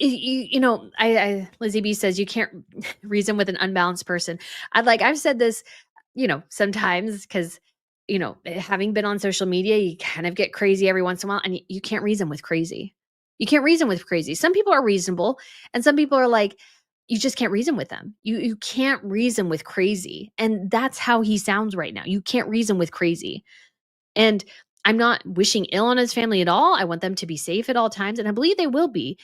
Lizzie B says you can't reason with an unbalanced person. I've said this, sometimes because, having been on social media, you kind of get crazy every once in a while, and you can't reason with crazy. You can't reason with crazy. Some people are reasonable, and some people are like, you just can't reason with them. You can't reason with crazy, and that's how he sounds right now. You can't reason with crazy, and I'm not wishing ill on his family at all. I want them to be safe at all times, and I believe they will be.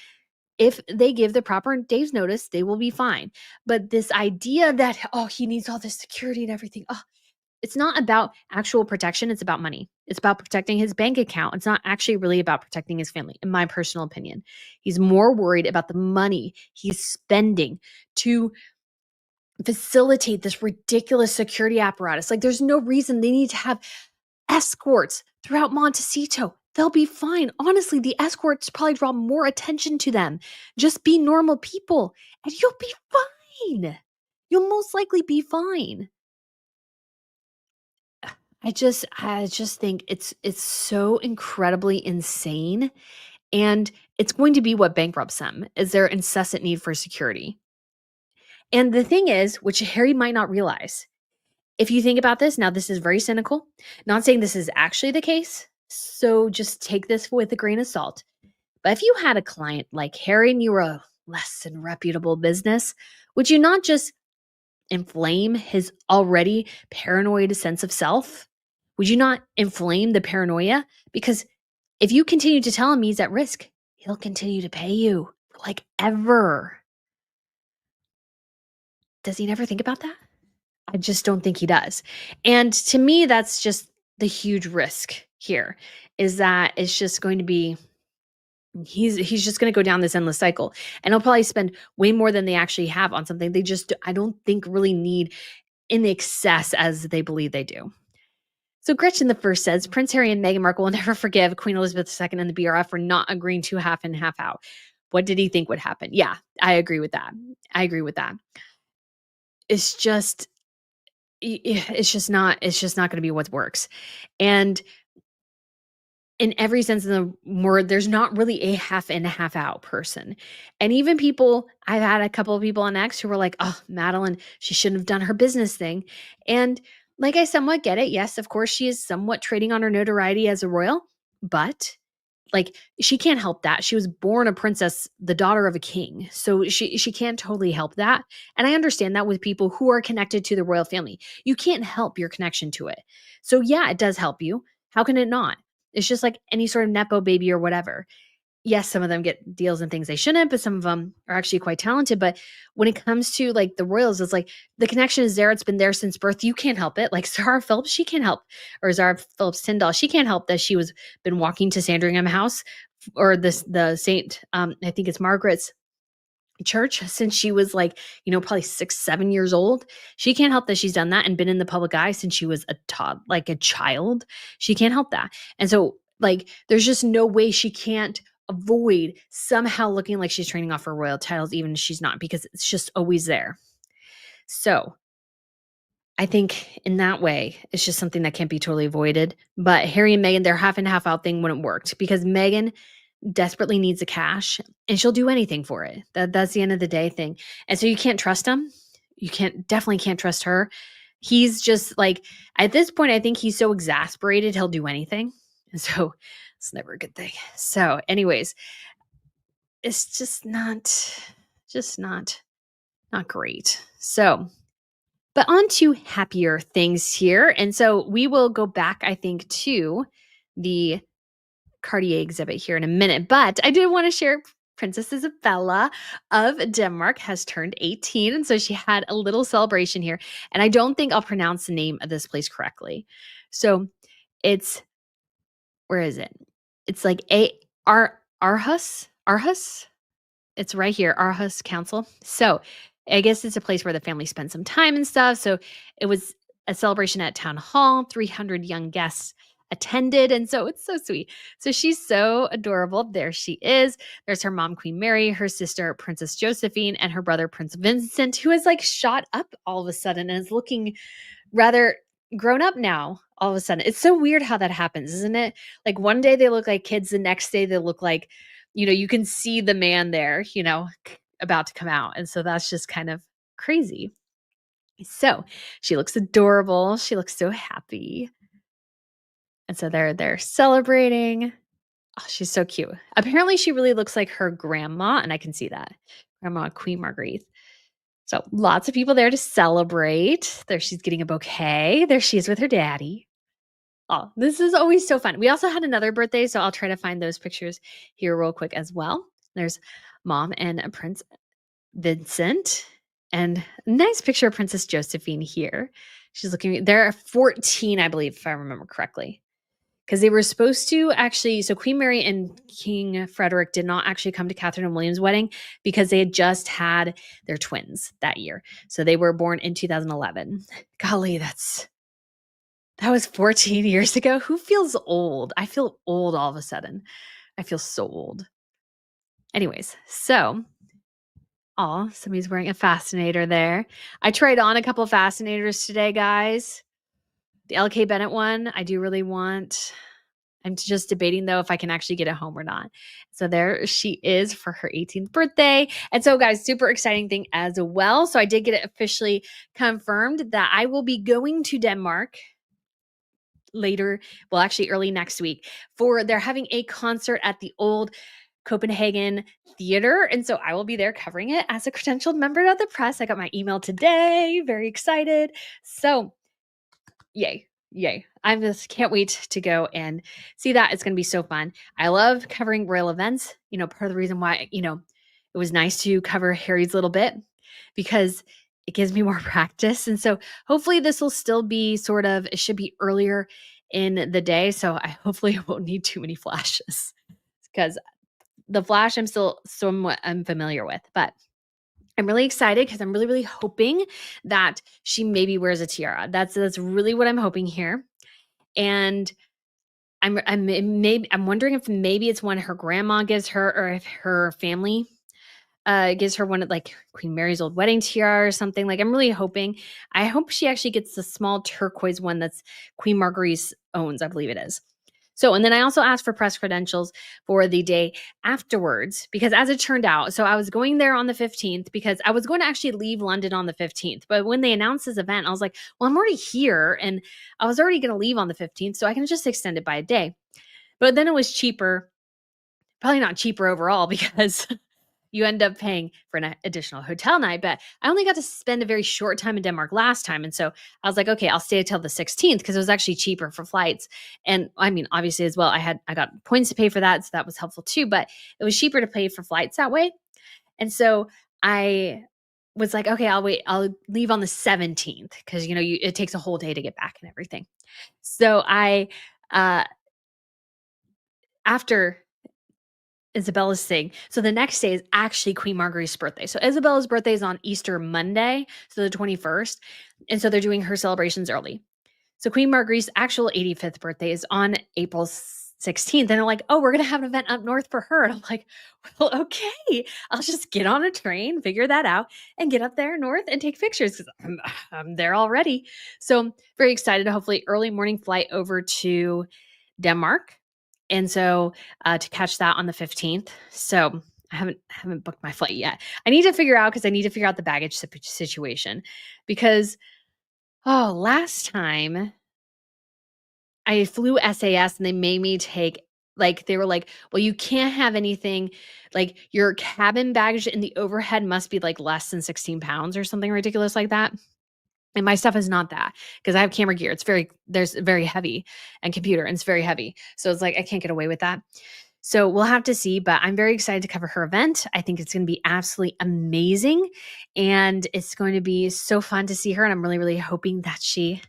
If they give the proper days notice, they will be fine. But this idea that, he needs all this security and everything. It's not about actual protection. It's about money. It's about protecting his bank account. It's not actually really about protecting his family, in my personal opinion. He's more worried about the money he's spending to facilitate this ridiculous security apparatus. Like there's no reason they need to have escorts throughout Montecito. They'll be fine. Honestly, the escorts probably draw more attention to them. Just be normal people and you'll be fine. You'll most likely be fine. I just think it's so incredibly insane, and it's going to be what bankrupts them is their incessant need for security. And the thing is, which Harry might not realize, if you think about this, now this is very cynical, not saying this is actually the case, so just take this with a grain of salt. But if you had a client like Harry and you were a less than reputable business, would you not just inflame his already paranoid sense of self? Would you not inflame the paranoia? Because if you continue to tell him he's at risk, he'll continue to pay you like ever. Does he never think about that? I just don't think he does. And to me, that's just the huge risk here is that it's just going to be he's just going to go down this endless cycle, and he'll probably spend way more than they actually have on something they just I don't think really need in the excess as they believe they do. So Gretchen the First says Prince Harry and Meghan Markle will never forgive Queen Elizabeth II and the BRF for not agreeing to half in, half out. What did he think would happen? Yeah, I agree with that. It's just it's just not going to be what works. And in every sense of the word, there's not really a half in, half out person. And even people, I've had a couple of people on X who were like, oh, Madeline, she shouldn't have done her business thing. And like, I somewhat get it. Yes, of course, she is somewhat trading on her notoriety as a royal, but like she can't help that. She was born a princess, the daughter of a king. So she can't totally help that. And I understand that with people who are connected to the royal family. You can't help your connection to it. So yeah, it does help you. How can it not? It's just like any sort of nepo baby or whatever. Yes, some of them get deals and things they shouldn't, but some of them are actually quite talented. But when it comes to like the royals, it's like the connection is there. It's been there since birth. You can't help it. Like Zara Phillips, she can't help, or Zara Phillips Tyndall, she can't help that she was been walking to Sandringham House or the Saint, I think it's Margaret's church since she was like, probably 6, 7 years old. She can't help that she's done that and been in the public eye since she was like a child. She can't help that. And so like, there's just no way she can't avoid somehow looking like she's training off her royal titles, even if she's not, because it's just always there. So I think in that way, it's just something that can't be totally avoided. But Harry and Meghan, their half and half out thing wouldn't work because Meghan desperately needs the cash and she'll do anything for it. That's the end of the day thing. And so you can't trust him. You definitely can't trust her. He's just like, at this point, I think he's so exasperated, he'll do anything. And so it's never a good thing. So anyways, it's just not great. So, but on to happier things here. And so we will go back, I think, to the Cartier exhibit here in a minute, but I did want to share Princess Isabella of Denmark has turned 18. And so she had a little celebration here. And I don't think I'll pronounce the name of this place correctly. So it's, where is it? It's like Aarhus. It's right here, Aarhus Council. So I guess it's a place where the family spends some time and stuff. So it was a celebration at Town Hall, 300 young guests attended. And so it's so sweet. So she's so adorable. There she is. There's her mom, Queen Mary, her sister, Princess Josephine, and her brother, Prince Vincent, who is like shot up all of a sudden and is looking rather grown up now all of a sudden. It's so weird how that happens, isn't it? Like one day they look like kids, the next day they look like, you can see the man there, about to come out. And so that's just kind of crazy. So she looks adorable. She looks so happy. And so they're celebrating. Oh, she's so cute. Apparently she really looks like her grandma, and I can see that. Grandma Queen Marguerite. So lots of people there to celebrate. There she's getting a bouquet. There she is with her daddy. Oh, this is always so fun. We also had another birthday, so I'll try to find those pictures here real quick as well. There's mom and Prince Vincent, and a nice picture of Princess Josephine here. She's looking, they're 14, I believe, if I remember correctly. Because they were supposed to actually, so Queen Mary and King Frederick did not actually come to Catherine and William's wedding because they had just had their twins that year. So they were born in 2011. Golly, that was 14 years ago. Who feels old? I feel old all of a sudden. I feel so old. Anyways, so, somebody's wearing a fascinator there. I tried on a couple of fascinators today, guys. The LK Bennett one, I do really want. I'm just debating, though, if I can actually get it home or not. So there she is for her 18th birthday. And so, guys, super exciting thing as well. So I did get it officially confirmed that I will be going to Denmark later, well, actually early next week, they're having a concert at the old Copenhagen Theater. And so I will be there covering it as a credentialed member of the press. I got my email today. Very excited. So yay. Yay. I just can't wait to go and see that. It's going to be so fun. I love covering royal events. Part of the reason why, it was nice to cover Harry's little bit because it gives me more practice. And so hopefully this will still be it should be earlier in the day. So I hopefully won't need too many flashes because the flash I'm still somewhat unfamiliar with. But I'm really excited because I'm really, really hoping that she maybe wears a tiara. That's really what I'm hoping here. And I'm wondering if maybe it's one her grandma gives her or if her family gives her one of like Queen Mary's old wedding tiara or something. Like I'm really hoping. I hope she actually gets the small turquoise one that's Queen Marguerite owns, I believe it is. So, and then I also asked for press credentials for the day afterwards because as it turned out, so I was going there on the 15th because I was going to actually leave London on the 15th. But when they announced this event, I was like, well, I'm already here and I was already going to leave on the 15th, so I can just extend it by a day. But then it was cheaper, probably not cheaper overall because you end up paying for an additional hotel night. But I only got to spend a very short time in Denmark last time. And so I was like, okay, I'll stay until the 16th because it was actually cheaper for flights. And I mean, obviously as well, I got points to pay for that. So that was helpful too, but it was cheaper to pay for flights that way. And so I was like, okay, I'll wait. I'll leave on the 17th because, it takes a whole day to get back and everything. So after Isabella's thing. So the next day is actually Queen Marguerite's birthday. So Isabella's birthday is on Easter Monday, so the 21st. And so they're doing her celebrations early. So Queen Marguerite's actual 85th birthday is on April 16th. And they're like, oh, we're going to have an event up north for her. And I'm like, well, okay, I'll just get on a train, figure that out, and get up there north and take pictures because I'm there already. So I'm very excited. Hopefully early morning flight over to Denmark. And so to catch that on the 15th. So I haven't booked my flight yet. I need to figure out because I need to figure out the baggage situation because last time I flew SAS and they made me take they were like, well, you can't have anything like your cabin baggage in the overhead must be like less than 16 pounds or something ridiculous like that. And my stuff is not that because I have camera gear. There's very heavy and computer and it's very heavy. So it's like, I can't get away with that. So we'll have to see, but I'm very excited to cover her event. I think it's going to be absolutely amazing and it's going to be so fun to see her. And I'm really, really hoping that she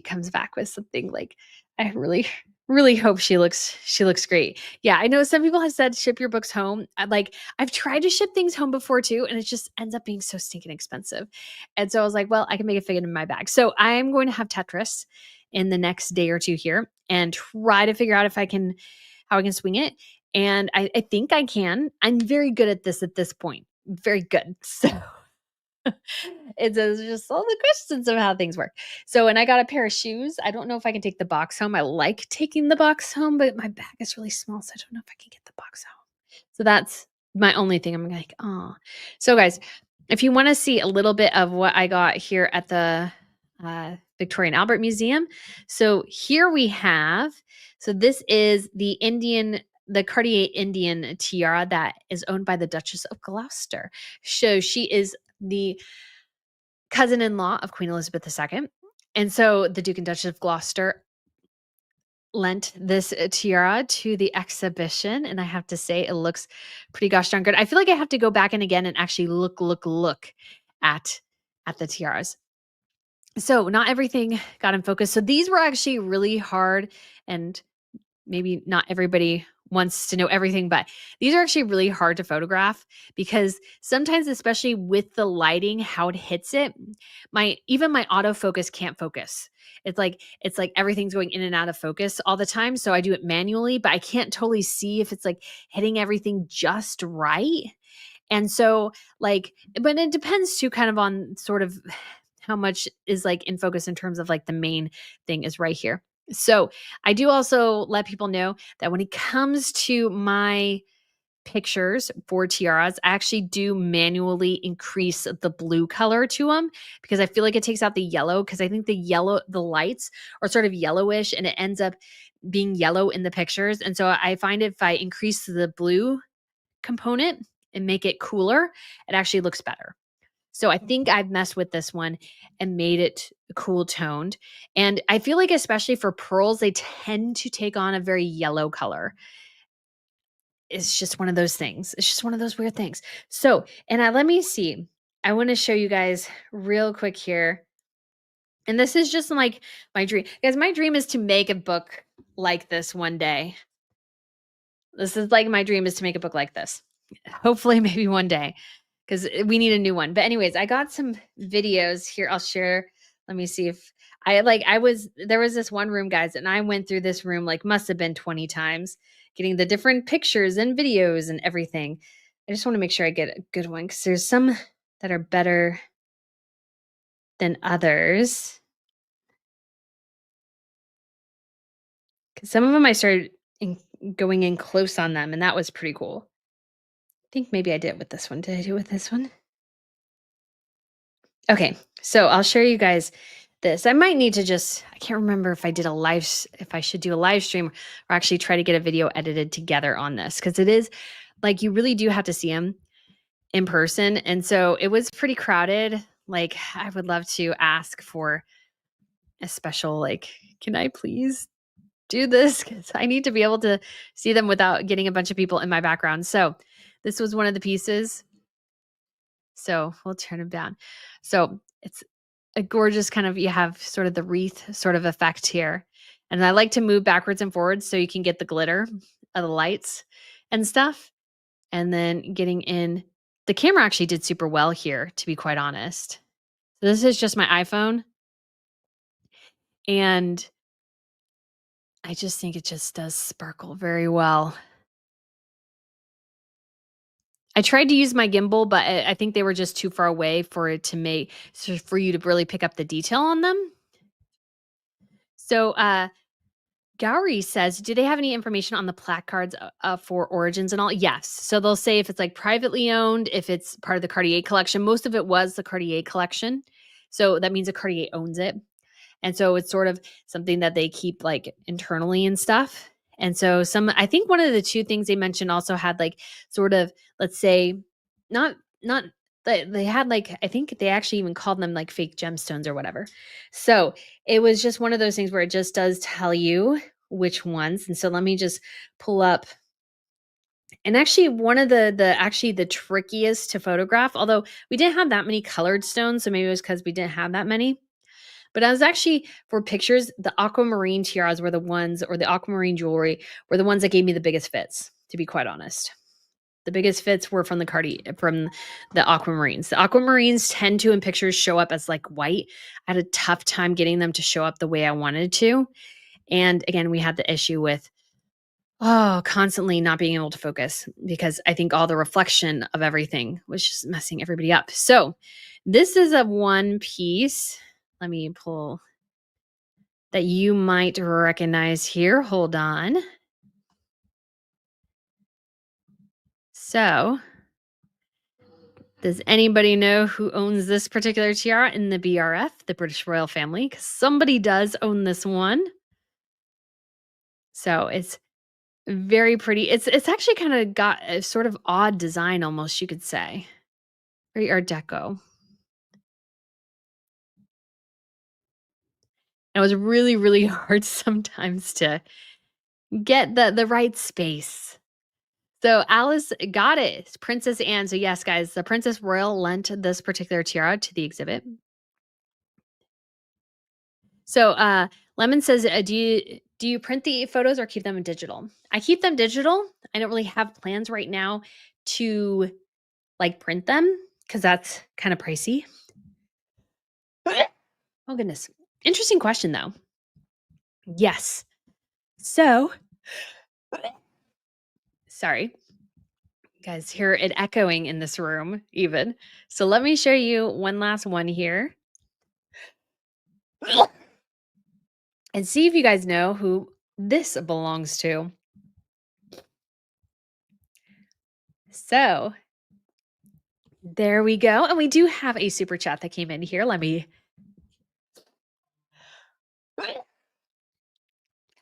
comes back with something like I really really hope she looks great. Yeah, I know some people have said ship your books home. I've tried to ship things home before too and it just ends up being so stinking expensive. And so I was like, well, I can make it fit in my bag. So I'm going to have Tetris in the next day or two here and try to figure out how I can swing it. And I think I can. I'm very good at this point. Very good. So it's just all the questions of how things work. So, and I got a pair of shoes. I don't know if I can take the box home. I like taking the box home, but my bag is really small, so I don't know if I can get the box home. So that's my only thing. I'm like, oh. So, guys, if you want to see a little bit of what I got here at the Victoria and Albert Museum, so here we have. So this is the Cartier Indian tiara that is owned by the Duchess of Gloucester. So she is the cousin-in-law of Queen Elizabeth II. And so the Duke and Duchess of Gloucester lent this tiara to the exhibition. And I have to say, it looks pretty gosh darn good. I feel like I have to go back and again and actually look at the tiaras. So not everything got in focus. So these were actually really hard and maybe not everybody wants to know everything, but these are actually really hard to photograph because sometimes, especially with the lighting, how it hits it, even my autofocus can't focus. It's like everything's going in and out of focus all the time. So I do it manually, but I can't totally see if it's like hitting everything just right. And so but it depends too kind of on sort of how much is like in focus in terms of like the main thing is right here. So I do also let people know that when it comes to my pictures for tiaras, I actually do manually increase the blue color to them because I feel like it takes out the yellow because I think the lights are sort of yellowish and it ends up being yellow in the pictures. And so I find if I increase the blue component and make it cooler, it actually looks better. So I think I've messed with this one and made it cool toned. And I feel like especially for pearls, they tend to take on a very yellow color. It's just one of those things. It's just one of those weird things. So, and let me see. I want to show you guys real quick here. And this is just like my dream. Guys, my dream is to make a book like this one day. This is like my dream is to make a book like this. Hopefully, maybe one day, because we need a new one. But anyways, I got some videos here. I'll share. Let me see if there was this one room, guys, and I went through this room like must have been 20 times, getting the different pictures and videos and everything. I just want to make sure I get a good one because there's some that are better than others. Because some of them I started going in close on them, and that was pretty cool. I think maybe I did it with this one. Did I do it with this one? Okay, so I'll show you guys this. I might need to I can't remember if I should do a live stream or actually try to get a video edited together on this because it is like you really do have to see them in person. And so it was pretty crowded. Like I would love to ask for a special, like, can I please do this? Because I need to be able to see them without getting a bunch of people in my background. So this was one of the pieces. So we'll turn them down. So it's a gorgeous kind of, you have sort of the wreath sort of effect here. And I like to move backwards and forwards so you can get the glitter of the lights and stuff. And then getting in, the camera actually did super well here, to be quite honest. So this is just my iPhone. And I just think it just does sparkle very well. I tried to use my gimbal, but I think they were just too far away for you to really pick up the detail on them. So, Gowrie says, do they have any information on the placards for origins and all? Yes. So they'll say if it's like privately owned, if it's part of the Cartier collection. Most of it was the Cartier collection. So that means the Cartier owns it. And so it's sort of something that they keep like internally and stuff. And so I think one of the two things they mentioned also had like sort of, let's say, not, they had like, I think they actually even called them like fake gemstones or whatever. So it was just one of those things where it just does tell you which ones. And so let me just pull up. And actually one of the trickiest to photograph, although we didn't have that many colored stones. So maybe it was because we didn't have that many. But I was actually, for pictures, the aquamarine tiaras were the ones, or the aquamarine jewelry were the ones that gave me the biggest fits, to be quite honest. The biggest fits were from the aquamarines. The aquamarines tend to, in pictures, show up as like white. I had a tough time getting them to show up the way I wanted to. And again, we had the issue with, constantly not being able to focus because I think all the reflection of everything was just messing everybody up. So this is a one piece. Let me pull that you might recognize here. Hold on. So, does anybody know who owns this particular tiara in the BRF, the British royal family? Because somebody does own this one. So it's very pretty. It's actually kind of got a sort of odd design almost, you could say. Very Art Deco. It was really, really hard sometimes to get the right space. So Alice got it. Princess Anne. So yes, guys, the Princess Royal lent this particular tiara to the exhibit. So Lemon says, do you print the photos or keep them in digital? I keep them digital. I don't really have plans right now to like print them because that's kind of pricey. Oh goodness. Interesting question though. Yes. So sorry. Guys, hear it echoing in this room even. So let me show you one last one here. And see if you guys know who this belongs to. So there we go. And we do have a super chat that came in here. Let me.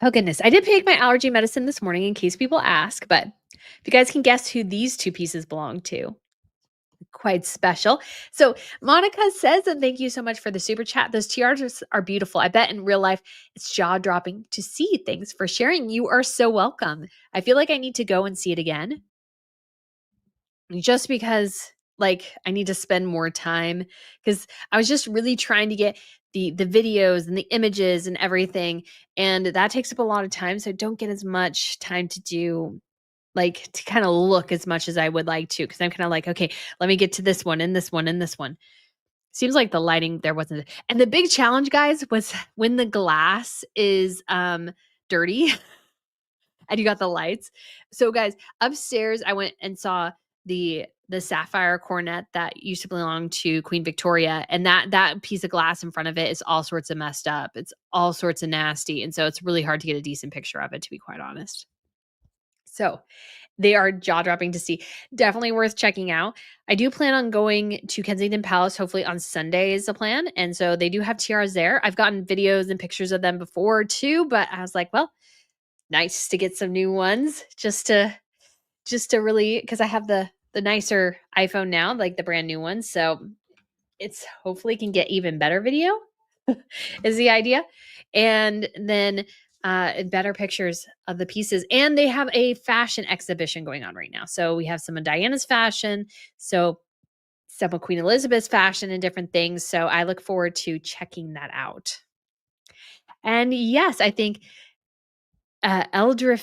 Oh, goodness. I did take my allergy medicine this morning in case people ask. But if you guys can guess who these two pieces belong to. quite special. So Monica says, and thank you so much for the super chat. Those tiaras are beautiful. I bet in real life it's jaw dropping to see. Thanks for sharing. You are so welcome. I feel like I need to go and see it again just because like I need to spend more time because I was just really trying to get the videos and the images and everything. And that takes up a lot of time. So I don't get as much time to do like to kind of look as much as I would like to because I'm kind of like, okay, let me get to this one and this one and this one. Seems like the lighting there wasn't. And the big challenge, guys, was when the glass is dirty and you got the lights. So guys, upstairs I went and saw the sapphire coronet that used to belong to Queen Victoria, and that piece of glass in front of it is all sorts of messed up. It's all sorts of nasty, and so it's really hard to get a decent picture of it, to be quite honest. So they are jaw-dropping to see. Definitely worth checking out. I do plan on going to Kensington Palace, hopefully on Sunday is the plan. And so they do have tiaras there. I've gotten videos and pictures of them before too, but I was like, well, nice to get some new ones just to really because I have the nicer iPhone now, like the brand new one. So it's hopefully can get even better video is the idea. And then better pictures of the pieces. And they have a fashion exhibition going on right now. So we have some of Diana's fashion. So some of Queen Elizabeth's fashion and different things. So I look forward to checking that out. And yes, I think Eldra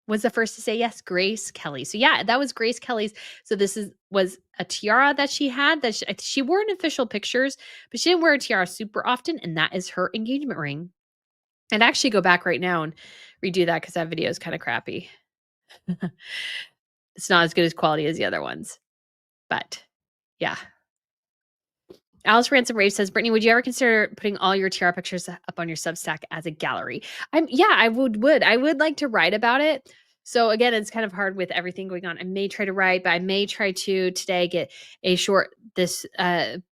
was the first to say yes, Grace Kelly. So yeah, that was Grace Kelly's. So this was a tiara that she had that she wore in official pictures, but she didn't wear a tiara super often, and that is her engagement ring. I'd actually go back right now and redo that because that video is kind of crappy. It's not as good as quality as the other ones, but yeah. Alice Ransom Rave says, Brittany, would you ever consider putting all your tiara pictures up on your Substack as a gallery? I would. I would like to write about it. So again, it's kind of hard with everything going on. I may try to write, but I may try to today get a short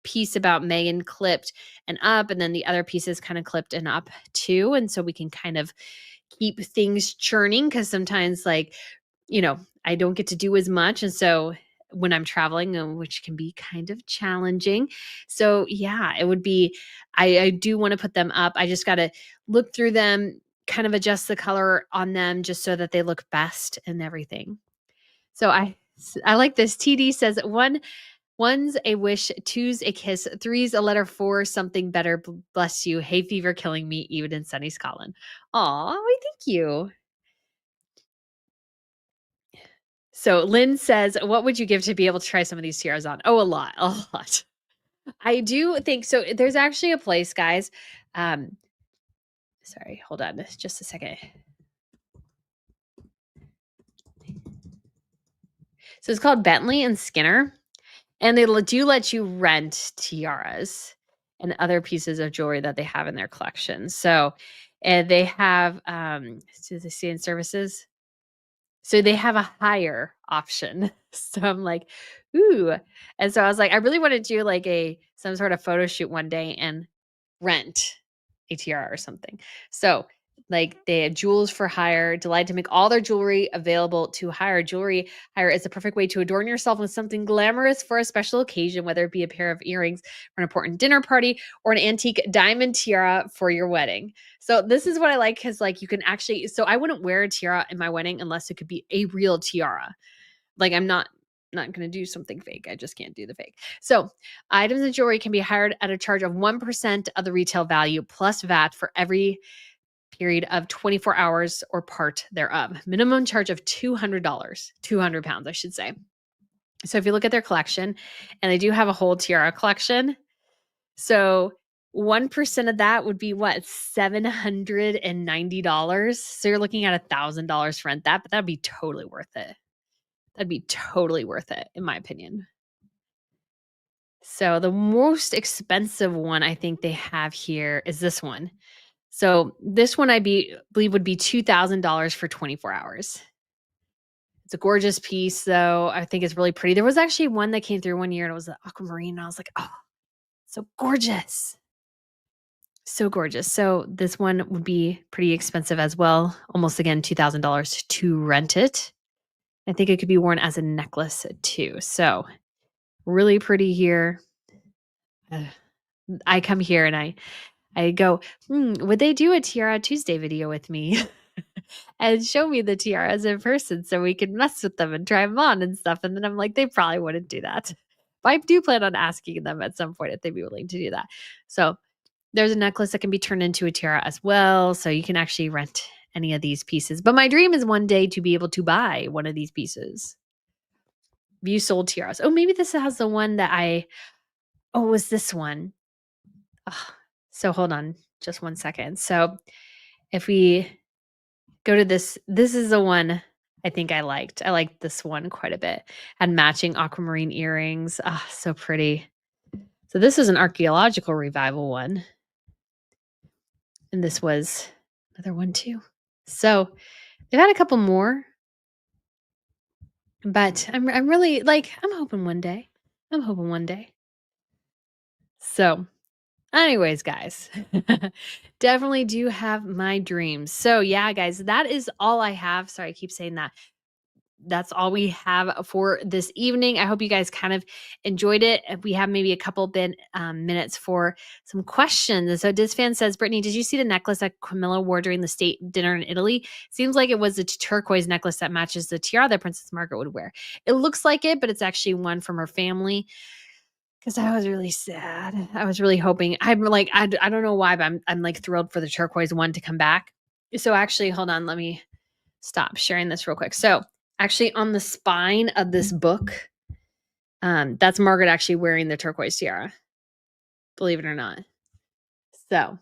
piece about Meghan clipped and up, and then the other pieces kind of clipped and up too. And so we can kind of keep things churning because sometimes I don't get to do as much. And so when I'm traveling, which can be kind of challenging. So yeah, it would be, I do want to put them up. I just got to look through them, kind of adjust the color on them just so that they look best and everything. So I like this. TD says one's a wish, two's a kiss, three's a letter, four something better. Bless you. Hay fever killing me even in sunny Scotland. Aw, thank you. So Lynn says, what would you give to be able to try some of these tiaras on? Oh, a lot. I do think so. There's actually a place, guys. Sorry, hold on just a second. So it's called Bentley and Skinner, and they do let you rent tiaras and other pieces of jewelry that they have in their collection. So, and they have, do they say in services? So they have a hire option. So I'm like, ooh. And so I was like, I really want to do like some sort of photo shoot one day and rent a tiara or something. So like they have jewels for hire, delighted to make all their jewelry available to hire. Jewelry hire is the perfect way to adorn yourself with something glamorous for a special occasion, whether it be a pair of earrings for an important dinner party or an antique diamond tiara for your wedding. So this is what I like because like you can actually, so I wouldn't wear a tiara in my wedding unless it could be a real tiara. Like I'm not going to do something fake. I just can't do the fake. So items and jewelry can be hired at a charge of 1% of the retail value plus VAT for every period of 24 hours or part thereof. Minimum charge of $200, 200 pounds, I should say. So if you look at their collection, and they do have a whole tiara collection. So 1% of that would be what? $790. So you're looking at $1,000 for rent that, but that'd be totally worth it. That'd be totally worth it, in my opinion. So the most expensive one I think they have here is this one. So this one I believe would be $2,000 for 24 hours. It's a gorgeous piece, though. I think it's really pretty. There was actually one that came through one year, and it was an aquamarine, and I was like, oh, so gorgeous. So gorgeous. So this one would be pretty expensive as well. Almost, again, $2,000 to rent it. I think it could be worn as a necklace too. So really pretty here. I come here and I go, would they do a Tiara Tuesday video with me and show me the tiaras in person so we could mess with them and try them on and stuff? And then I'm like, they probably wouldn't do that. But I do plan on asking them at some point if they'd be willing to do that. So there's a necklace that can be turned into a tiara as well. So you can actually rent any of these pieces. But my dream is one day to be able to buy one of these pieces. View sold tiaras. Oh, maybe this has the one that it was this one. Ugh. So hold on just one second. So if we go to this is the one I think I liked. I liked this one quite a bit. Had matching aquamarine earrings. Ah, so pretty. So this is an archaeological revival one. And this was another one too. So they've had a couple more, but I'm really I'm hoping one day. I'm hoping one day. So anyways, guys, definitely do have my dreams. So yeah, guys, that is all I have. Sorry, I keep saying that. That's all we have for this evening. I hope you guys kind of enjoyed it. We have maybe a couple minutes for some questions. So Disfan says, Brittany, did you see the necklace that Camilla wore during the state dinner in Italy? Seems like it was the turquoise necklace that matches the tiara that Princess Margaret would wear. It looks like it, but it's actually one from her family. Because I was really sad. I was really hoping. I'm like, I don't know why, but I'm like thrilled for the turquoise one to come back. So actually, hold on. Let me stop sharing this real quick. So actually on the spine of this book, that's Margaret actually wearing the turquoise tiara, believe it or not. So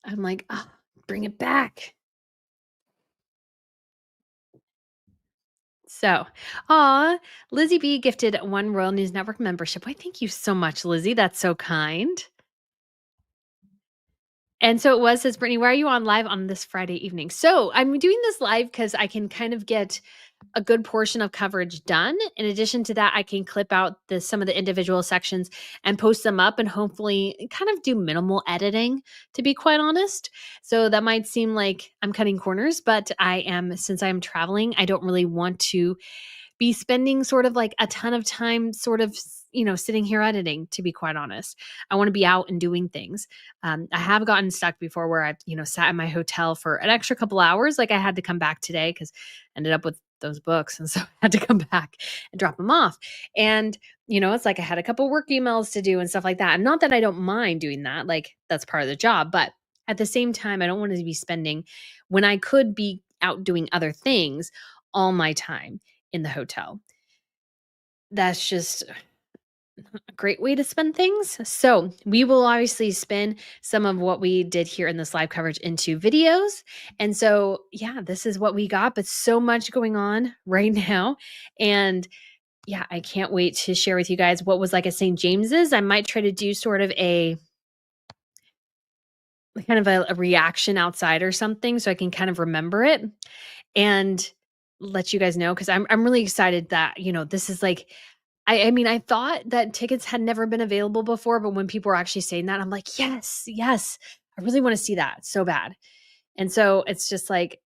I'm like, oh, bring it back. So, Lizzie B gifted one Royal News Network membership. Why, thank you so much, Lizzie. That's so kind. And so it was, says Brittany, why are you on live on this Friday evening? So I'm doing this live because I can kind of get a good portion of coverage done. In addition to that, I can clip out some of the individual sections and post them up and hopefully kind of do minimal editing, to be quite honest. So that might seem like I'm cutting corners, but since I'm traveling, I don't really want to be spending sort of like a ton of time sort of sitting here editing, to be quite honest. I want to be out and doing things. I have gotten stuck before where I've sat in my hotel for an extra couple hours. Like I had to come back today because I ended up with those books, and so I had to come back and drop them off. And it's like I had a couple work emails to do and stuff like that. And not that I don't mind doing that, like that's part of the job, but at the same time I don't want to be spending, when I could be out doing other things, all my time in the hotel. That's just a great way to spend things. So we will obviously spin some of what we did here in this live coverage into videos. And so, yeah, this is what we got, but so much going on right now. And yeah, I can't wait to share with you guys what was like at St. James's. I might try to do sort of a reaction outside or something so I can kind of remember it and let you guys know, because I'm really excited that this is like, I mean, I thought that tickets had never been available before, but when people were actually saying that, I'm like, yes, yes, I really want to see that so bad. And so it's just like,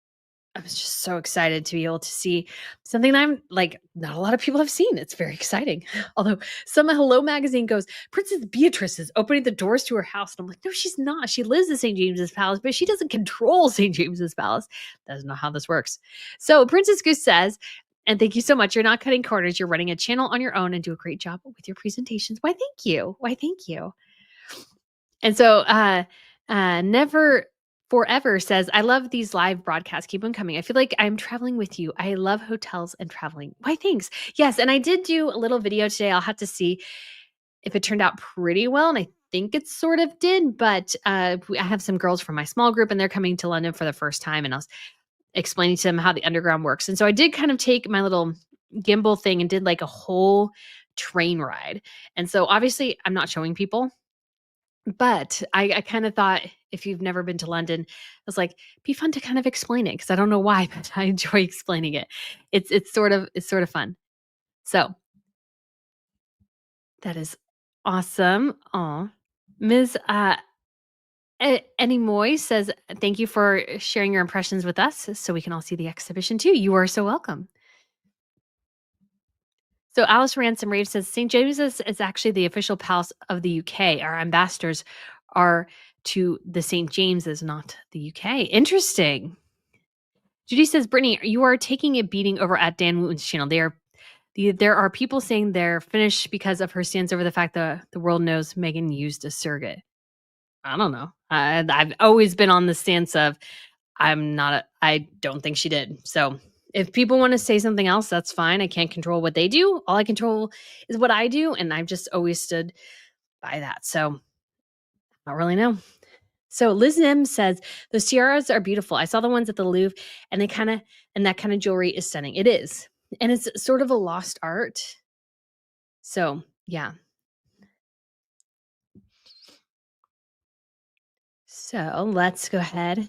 I was just so excited to be able to see something that I'm like, not a lot of people have seen. It's very exciting. Although some Hello magazine goes, Princess Beatrice is opening the doors to her house. And I'm like, no, she's not. She lives at St. James's Palace, but she doesn't control St. James's Palace. Doesn't know how this works. So Princess Goose says, and thank you so much. You're not cutting corners. You're running a channel on your own and do a great job with your presentations. Why, thank you. Why, thank you. And so Never Forever says, I love these live broadcasts. Keep them coming. I feel like I'm traveling with you. I love hotels and traveling. Why, thanks. Yes, and I did do a little video today. I'll have to see if it turned out pretty well. And I think it sort of did. But I have some girls from my small group, and they're coming to London for the first time. And I was explaining to them how the underground works. And so I did kind of take my little gimbal thing and did like a whole train ride. And so obviously I'm not showing people, but I kind of thought, if you've never been to London, I was like, be fun to kind of explain it, because I don't know why, but I enjoy explaining it. It's sort of fun. So that is awesome. Aw. Ms. Animoy says, thank you for sharing your impressions with us so we can all see the exhibition too. You are so welcome. So Alice Ransom Rave says St. James's is actually the official palace of the UK. Our ambassadors are to the St. James's, not the UK. Interesting. Judy says, Brittany, you are taking a beating over at Dan Wooten's channel. There are people saying they're finished because of her stance over the fact that the world knows Meghan used a surrogate. I don't know. I've always been on the stance of I don't think she did. So if people want to say something else, that's fine. I can't control what they do. All I control is what I do. And I've just always stood by that. So I don't really know. So Liz M says those tiaras are beautiful. I saw the ones at the Louvre and that kind of jewelry is stunning. It is. And it's sort of a lost art. So yeah. So let's go ahead.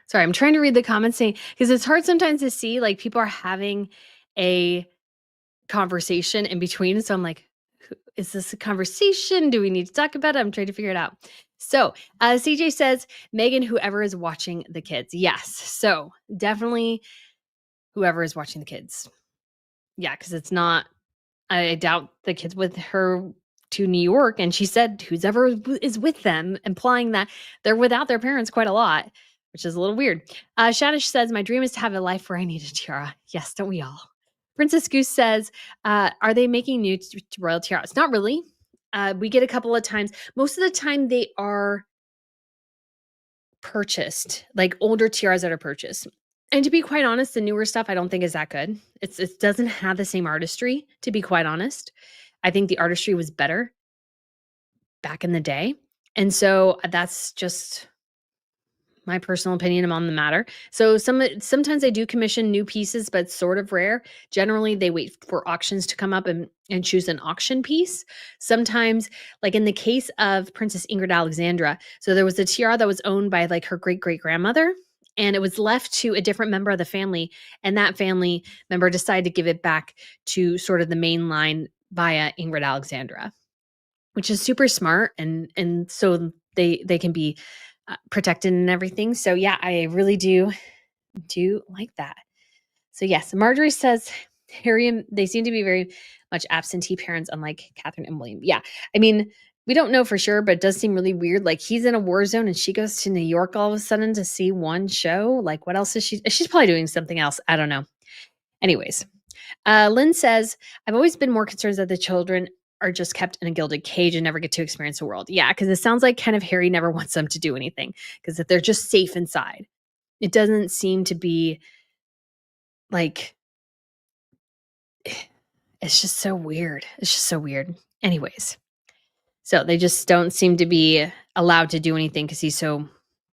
Sorry, I'm trying to read the comments saying because it's hard sometimes to see like people are having a conversation in between. So I'm like, is this a conversation? Do we need to talk about it? I'm trying to figure it out. So CJ says, Meghan, whoever is watching the kids. Yes. So definitely whoever is watching the kids. Yeah, because it's not, I doubt the kids with her to New York. And she said, whoever is with them, implying that they're without their parents quite a lot, which is a little weird. Shadish says, my dream is to have a life where I need a tiara. Yes, don't we all? Princess Goose says, are they making new royal tiaras? Not really. We get a couple of times. Most of the time they are purchased, like older tiaras that are purchased. And to be quite honest, the newer stuff I don't think is that good. It doesn't have the same artistry, to be quite honest. I think the artistry was better back in the day. And so that's just my personal opinion on the matter. So sometimes I do commission new pieces, but it's sort of rare. Generally, they wait for auctions to come up and choose an auction piece. Sometimes, like in the case of Princess Ingrid Alexandra, so there was a tiara that was owned by like her great-great-grandmother, and it was left to a different member of the family, and that family member decided to give it back to sort of the main line via Ingrid Alexandra, which is super smart, and so they can be protected and everything. So yeah, I really do like that. So yes, Marjorie says Harry and they seem to be very much absentee parents, unlike Catherine and William. Yeah, I mean, we don't know for sure, but it does seem really weird. Like he's in a war zone and she goes to New York all of a sudden to see one show. Like what else is she? She's probably doing something else. I don't know. Anyways, Lynn says, I've always been more concerned that the children are just kept in a gilded cage and never get to experience the world. Yeah, because it sounds like kind of Harry never wants them to do anything because if they're just safe inside, it doesn't seem to be like, it's just so weird. It's just so weird. Anyways, so they just don't seem to be allowed to do anything because he's so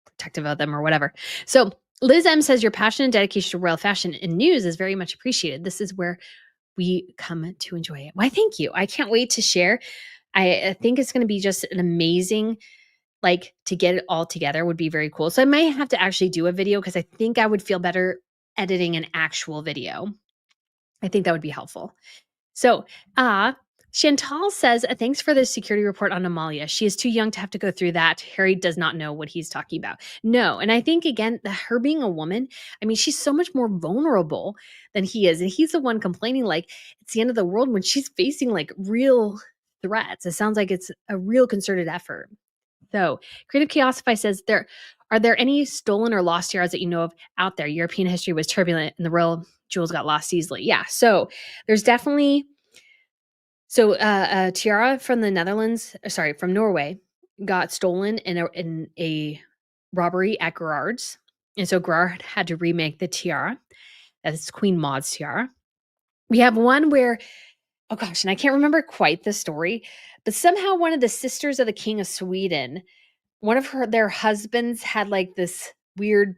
protective of them or whatever. So Liz M says, your passion and dedication to royal fashion and news is very much appreciated. This is where we come to enjoy it. Why, thank you. I can't wait to share. I think it's going to be just an amazing, like to get it all together would be very cool. So I might have to actually do a video because I think I would feel better editing an actual video. I think that would be helpful. So, Chantal says, thanks for the security report on Amalia. She is too young to have to go through that. Harry does not know what he's talking about. No. And I think, again, her being a woman, I mean, she's so much more vulnerable than he is. And he's the one complaining like it's the end of the world when she's facing like real threats. It sounds like it's a real concerted effort. So, Creative Chaosify says, are there any stolen or lost tiaras that you know of out there? European history was turbulent and the royal jewels got lost easily. Yeah. So there's definitely a tiara from the Netherlands, from Norway, got stolen in a robbery at Gerard's. And so Gerard had to remake the tiara. That's Queen Maud's tiara. We have one where, oh gosh, and I can't remember quite the story, but somehow one of the sisters of the King of Sweden, one of their husbands had like this weird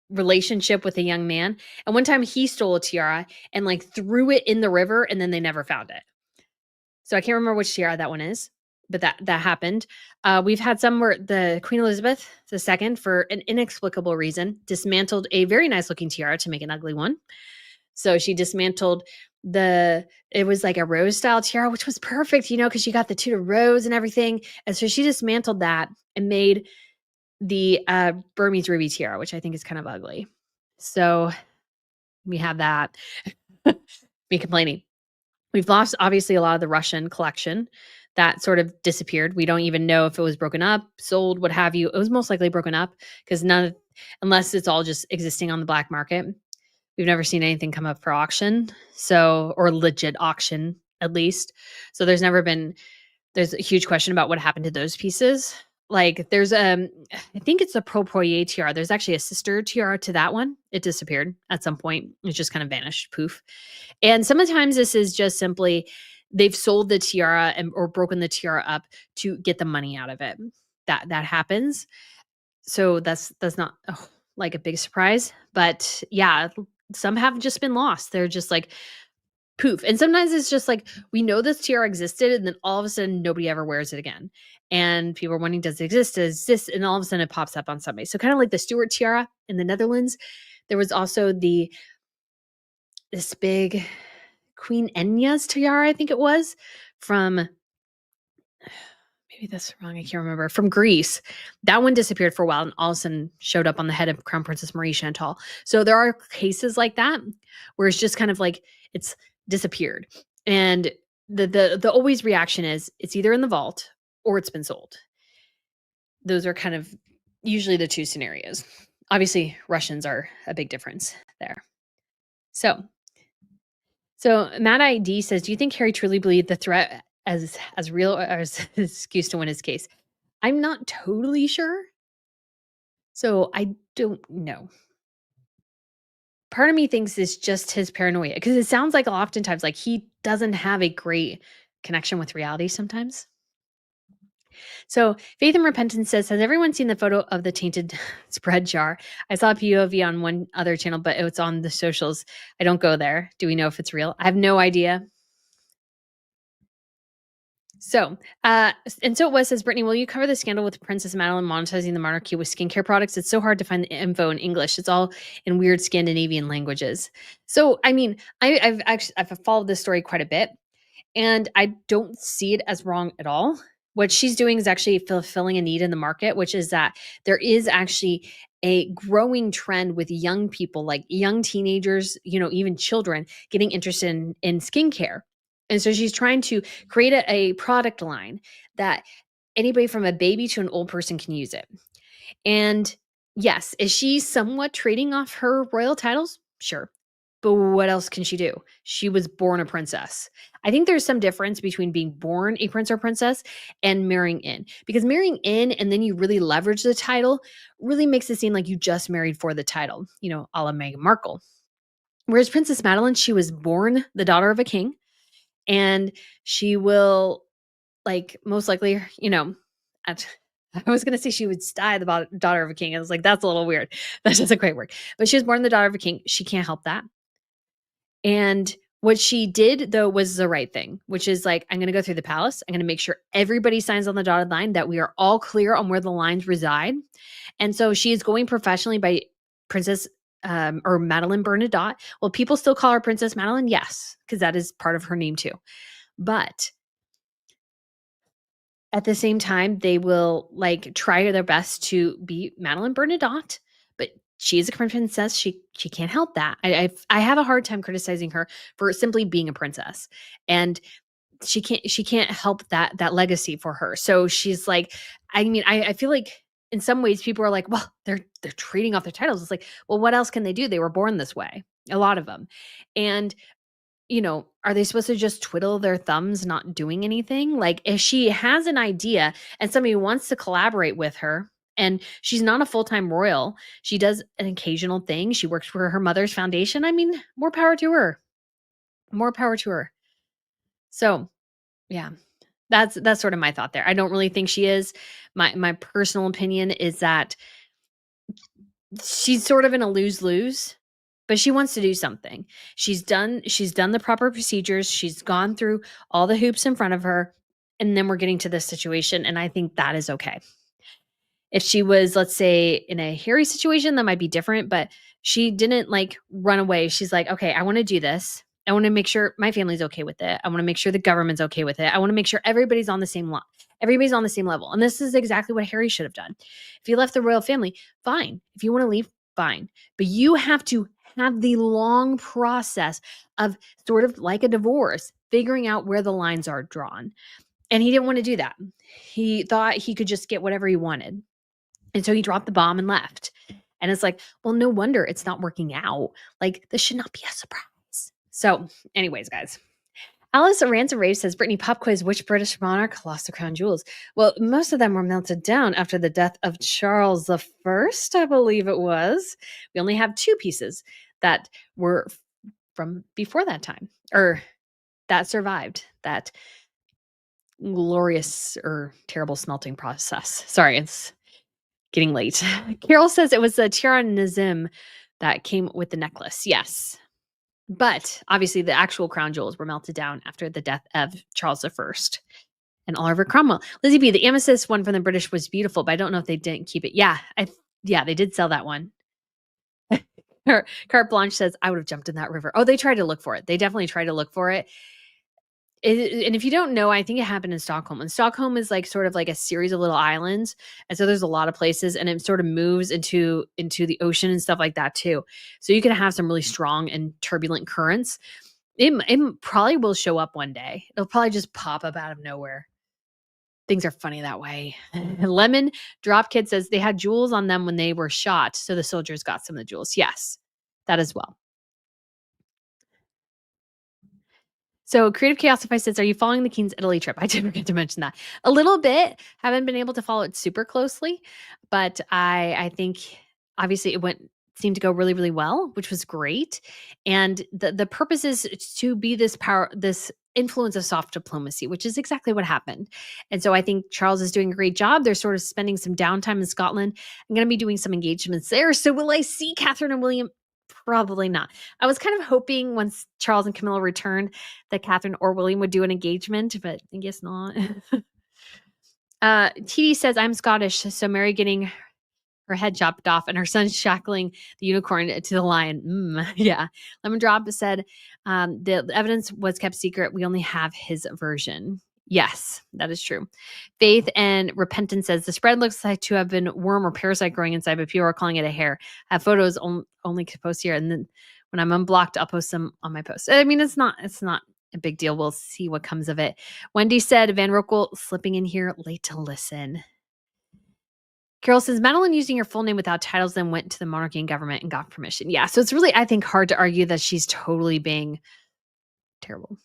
relationship with a young man. And one time he stole a tiara and like threw it in the river and then they never found it. So I can't remember which tiara that one is, but that happened. We've had some where the Queen Elizabeth II, for an inexplicable reason, dismantled a very nice looking tiara to make an ugly one. So she dismantled it was like a rose style tiara, which was perfect, because you got the tudor rose and everything. And so she dismantled that and made the Burmese ruby tiara, which I think is kind of ugly. So we have that. Me complaining. We've lost obviously a lot of the Russian collection that sort of disappeared. We don't even know if it was broken up, sold, what have you. It was most likely broken up because unless it's all just existing on the black market. We've never seen anything come up for auction. So, or legit auction at least. So there's a huge question about what happened to those pieces. Like I think it's a Pro Poirier tiara. There's actually a sister tiara to that one. It disappeared at some point. It just kind of vanished, poof. And sometimes this is just simply they've sold the tiara or broken the tiara up to get the money out of it. That happens. So that's not like a big surprise. But yeah, some have just been lost. They're just like poof. And sometimes it's just like we know this tiara existed, and then all of a sudden nobody ever wears it again. And people are wondering, does it exist? Does it exist? And all of a sudden it pops up on somebody. So kind of like the Stuart tiara in the Netherlands. There was also this big Queen Enya's tiara, I think it was, from maybe that's wrong, I can't remember, from Greece. That one disappeared for a while and all of a sudden showed up on the head of Crown Princess Marie Chantal. So there are cases like that where it's just kind of like it's disappeared. And the always reaction is it's either in the vault or it's been sold. Those are kind of usually the two scenarios. Obviously, Russians are a big difference there. So Matt ID says, do you think Harry truly believed the threat as real or as an excuse to win his case? I'm not totally sure. So I don't know. Part of me thinks it's just his paranoia because it sounds like oftentimes like he doesn't have a great connection with reality sometimes. So Faith and Repentance says, has everyone seen the photo of the tainted spread jar? I saw a POV on one other channel, but it's on the socials. I don't go there. Do we know if it's real? I have no idea. So, and so it was, says Brittany, will you cover the scandal with Princess Madeline monetizing the monarchy with skincare products? It's so hard to find the info in English. It's all in weird Scandinavian languages. So, I mean, I've followed this story quite a bit, and I don't see it as wrong at all. What she's doing is actually fulfilling a need in the market, which is that there is actually a growing trend with young people, like young teenagers, even children, getting interested in skincare. And so she's trying to create a product line that anybody from a baby to an old person can use it. And yes, is she somewhat trading off her royal titles? Sure. But what else can she do? She was born a princess. I think there's some difference between being born a prince or princess and marrying in. Because marrying in and then you really leverage the title really makes it seem like you just married for the title, a la Meghan Markle. Whereas Princess Madeline, she was born the daughter of a king. And she will, like, most likely, I was going to say she would die the daughter of a king. I was like, that's a little weird. That doesn't quite work. But she was born the daughter of a king. She can't help that. And what she did, though, was the right thing, which is like, I'm going to go through the palace. I'm going to make sure everybody signs on the dotted line, that we are all clear on where the lines reside. And so she is going professionally by Princess or Madeline Bernadotte. Will people still call her Princess Madeline? Yes, because that is part of her name too. But at the same time, they will like try their best to be Madeline Bernadotte, but she is a princess. She can't help that. I have a hard time criticizing her for simply being a princess, and she can't help that legacy for her. So she's like, I mean, I feel like in some ways people are like, well, they're trading off their titles. It's like, well, what else can they do? They were born this way, a lot of them, and are they supposed to just twiddle their thumbs, not doing anything? Like, if she has an idea and somebody wants to collaborate with her, and she's not a full-time royal, she does an occasional thing. She works for her mother's foundation. I mean, more power to her. More power to her. So, yeah. That's sort of my thought there. I don't really think she is. My personal opinion is that she's sort of in a lose-lose. But she wants to do something. She's done the proper procedures. She's gone through all the hoops in front of her, and then we're getting to this situation, and I think that is okay. If she was, let's say, in a Harry situation, that might be different, but she didn't like run away. She's like, "Okay, I want to do this. I want to make sure my family's okay with it. I want to make sure the government's okay with it. I want to make sure everybody's on the same line. Everybody's on the same level. And this is exactly what Harry should have done. If he left the royal family, fine. If you want to leave, fine. But you have to have the long process of sort of like a divorce, figuring out where the lines are drawn. And he didn't want to do that. He thought he could just get whatever he wanted. And so he dropped the bomb and left. And it's like, well, no wonder it's not working out. Like, this should not be a surprise. So, anyways, guys. Alice Ransom Rave says, Brittany pop quiz, which British monarch lost the crown jewels? Well, most of them were melted down after the death of Charles I, I believe it was. We only have 2 pieces that were from before that time, or that survived that glorious or terrible smelting process. Sorry, it's getting late. Carol says it was the Tiara Nazim that came with the necklace. Yes. But obviously the actual crown jewels were melted down after the death of Charles I and Oliver Cromwell. Lizzie B, the amethyst one from the British was beautiful, but I don't know if they didn't keep it. Yeah, they did sell that one. Carte Blanche says, I would have jumped in that river. Oh, they tried to look for it. They definitely tried to look for it. And if you don't know, I think it happened in Stockholm. And Stockholm is like sort of like a series of little islands. And so there's a lot of places and it sort of moves into the ocean and stuff like that too. So you can have some really strong and turbulent currents. It probably will show up one day. It'll probably just pop up out of nowhere. Things are funny that way. Lemon Drop Kid says they had jewels on them when they were shot. So the soldiers got some of the jewels. Yes, that as well. So Creative Chaosify says, are you following the King's Italy trip? I did forget to mention that. A little bit. Haven't been able to follow it super closely, but I think obviously it seemed to go really, really well, which was great. And the purpose is to be this influence of soft diplomacy, which is exactly what happened. And so I think Charles is doing a great job. They're sort of spending some downtime in Scotland. I'm going to be doing some engagements there. So will I see Catherine and William? Probably not. I was kind of hoping once Charles and Camilla returned that Catherine or William would do an engagement, but I guess not. TD says, I'm Scottish, so Mary getting her head chopped off and her son shackling the unicorn to the lion. Yeah. Lemon Drop said, the evidence was kept secret. We only have his version. Yes, that is true. Faith and Repentance says the spread looks like to have been worm or parasite growing inside, but people are calling it a hair. I have photos only to post here, and then when I'm unblocked, I'll post them on my post. I mean, it's not a big deal. We'll see what comes of it. Wendy said Van Rokel slipping in here late to listen. Carol says Madeline using her full name without titles then went to the monarchy and government and got permission. Yeah, so it's really, I think, hard to argue that she's totally being terrible.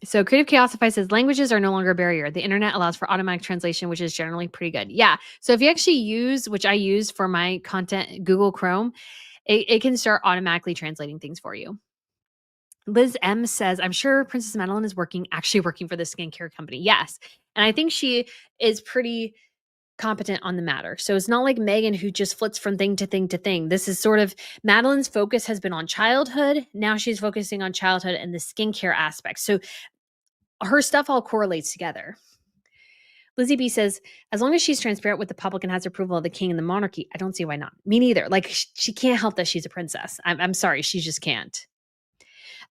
So Creative Chaosify says languages are no longer a barrier. The internet allows for automatic translation, which is generally pretty good. Yeah. So if you actually use, which I use for my content, Google Chrome, it can start automatically translating things for you. Liz M says, I'm sure Princess Madeline is actually working for the skincare company. Yes. And I think she is pretty competent on the matter. So it's not like Meghan who just flits from thing to thing to thing. This is sort of Madeline's focus has been on childhood. Now she's focusing on childhood and the skincare aspect. So her stuff all correlates together. Lizzie B says, as long as she's transparent with the public and has approval of the king and the monarchy, I don't see why not. Me neither. Like she can't help that she's a princess. I'm sorry. She just can't.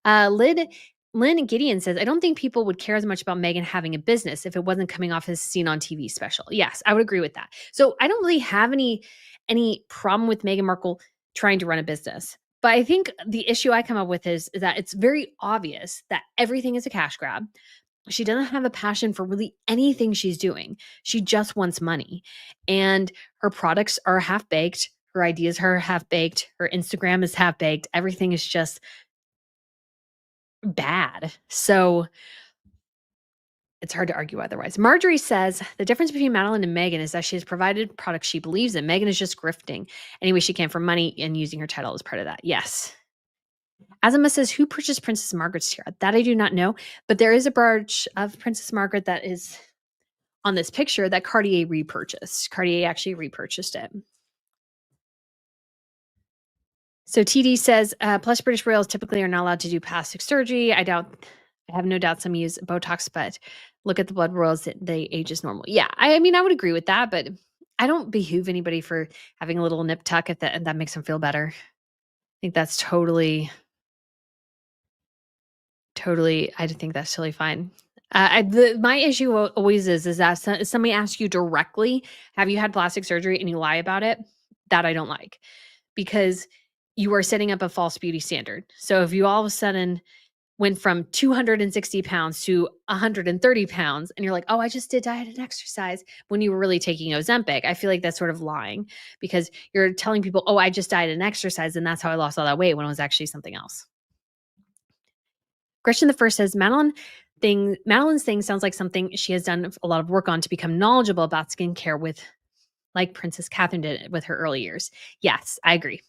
Lynn Gideon says, I don't think people would care as much about Meghan having a business if it wasn't coming off his seen on TV special. Yes, I would agree with that. So I don't really have any problem with Meghan Markle trying to run a business. But I think the issue I come up with is that it's very obvious that everything is a cash grab. She doesn't have a passion for really anything she's doing. She just wants money. And her products are half baked. Her ideas are half baked. Her Instagram is half baked. Everything is just bad. So it's hard to argue otherwise. Marjorie says the difference between Madeline and Meghan is that she has provided products she believes in. Meghan is just grifting any way she can for money and using her title as part of that. Yes. Azima says, who purchased Princess Margaret's tiara? That I do not know, but there is a brooch of Princess Margaret that is on this picture that Cartier repurchased. Cartier actually repurchased it. So TD says, plus British royals typically are not allowed to do plastic surgery. I have no doubt some use Botox, but look at the blood royals, they age as normal. Yeah, I mean, I would agree with that, but I don't behoove anybody for having a little nip tuck if that makes them feel better. I think that's totally I think that's totally fine. My issue always is that somebody asks you directly, have you had plastic surgery, and you lie about it? That I don't like, because you are setting up a false beauty standard. So if you all of a sudden went from 260 pounds to 130 pounds and you're like, oh, I just did diet and exercise, when you were really taking Ozempic, I feel like that's sort of lying, because you're telling people, oh, I just dieted and exercised and that's how I lost all that weight, when it was actually something else. Question the first says, Madeline's thing sounds like something she has done a lot of work on to become knowledgeable about skincare, with like Princess Catherine did with her early years. Yes, I agree.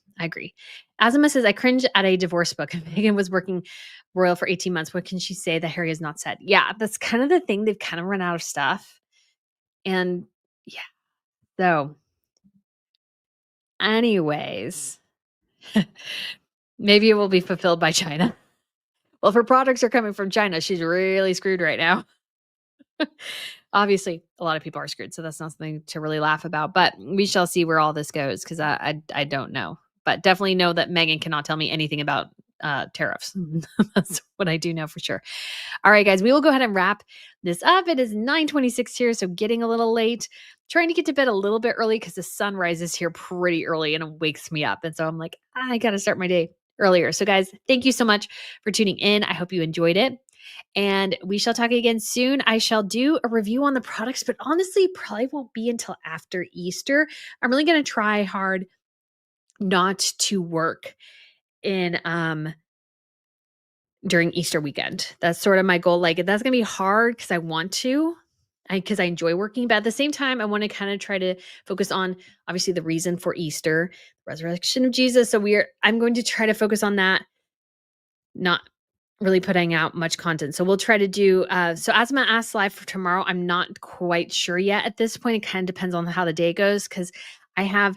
Azima says, I cringe at a divorce book. Meghan was working royal for 18 months. What can she say that Harry has not said? Yeah, that's kind of the thing. They've kind of run out of stuff. And yeah. So anyways, maybe it will be fulfilled by China. Well, if her products are coming from China, she's really screwed right now. Obviously, a lot of people are screwed, so that's not something to really laugh about. But we shall see where all this goes, because I don't know. But definitely know that Meghan cannot tell me anything about tariffs. That's what I do know for sure. All right, guys, we will go ahead and wrap this up. It is 9:26 here, so getting a little late. Trying to get to bed a little bit early because the sun rises here pretty early and it wakes me up. And so I'm like, I got to start my day earlier. So, guys, thank you so much for tuning in. I hope you enjoyed it. And we shall talk again soon. I shall do a review on the products, but honestly, probably won't be until after Easter. I'm really going to try hard not to work in during Easter weekend. That's sort of my goal. Like, that's going to be hard because I want to, because I enjoy working, but at the same time, I want to kind of try to focus on obviously the reason for Easter, the resurrection of Jesus. So I'm going to try to focus on that, not really putting out much content. So we'll try to do, so Asma asks live for tomorrow. I'm not quite sure yet at this point. It kind of depends on how the day goes, because I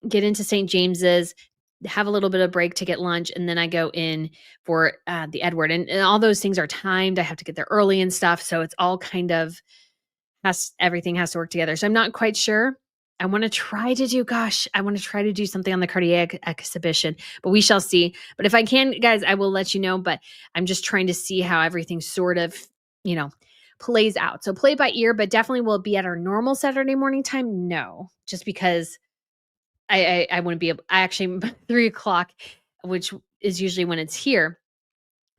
get into St. James's, have a little bit of break to get lunch, and then I go in for the Edward. And all those things are timed. I have to get there early and stuff. So it's all kind of, everything has to work together. So I'm not quite sure. I want to try to do something on the Cartier exhibition, but we shall see. But if I can, guys, I will let you know. But I'm just trying to see how everything sort of, plays out. So play by ear, but definitely will it be at our normal Saturday morning time? No, just because I wouldn't be able, I actually, 3:00, which is usually when it's here.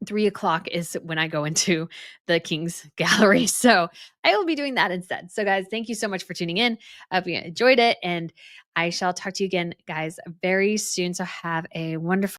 3:00 is when I go into the King's Gallery. So I will be doing that instead. So, guys, thank you so much for tuning in. I hope you enjoyed it. And I shall talk to you again, guys, very soon. So have a wonderful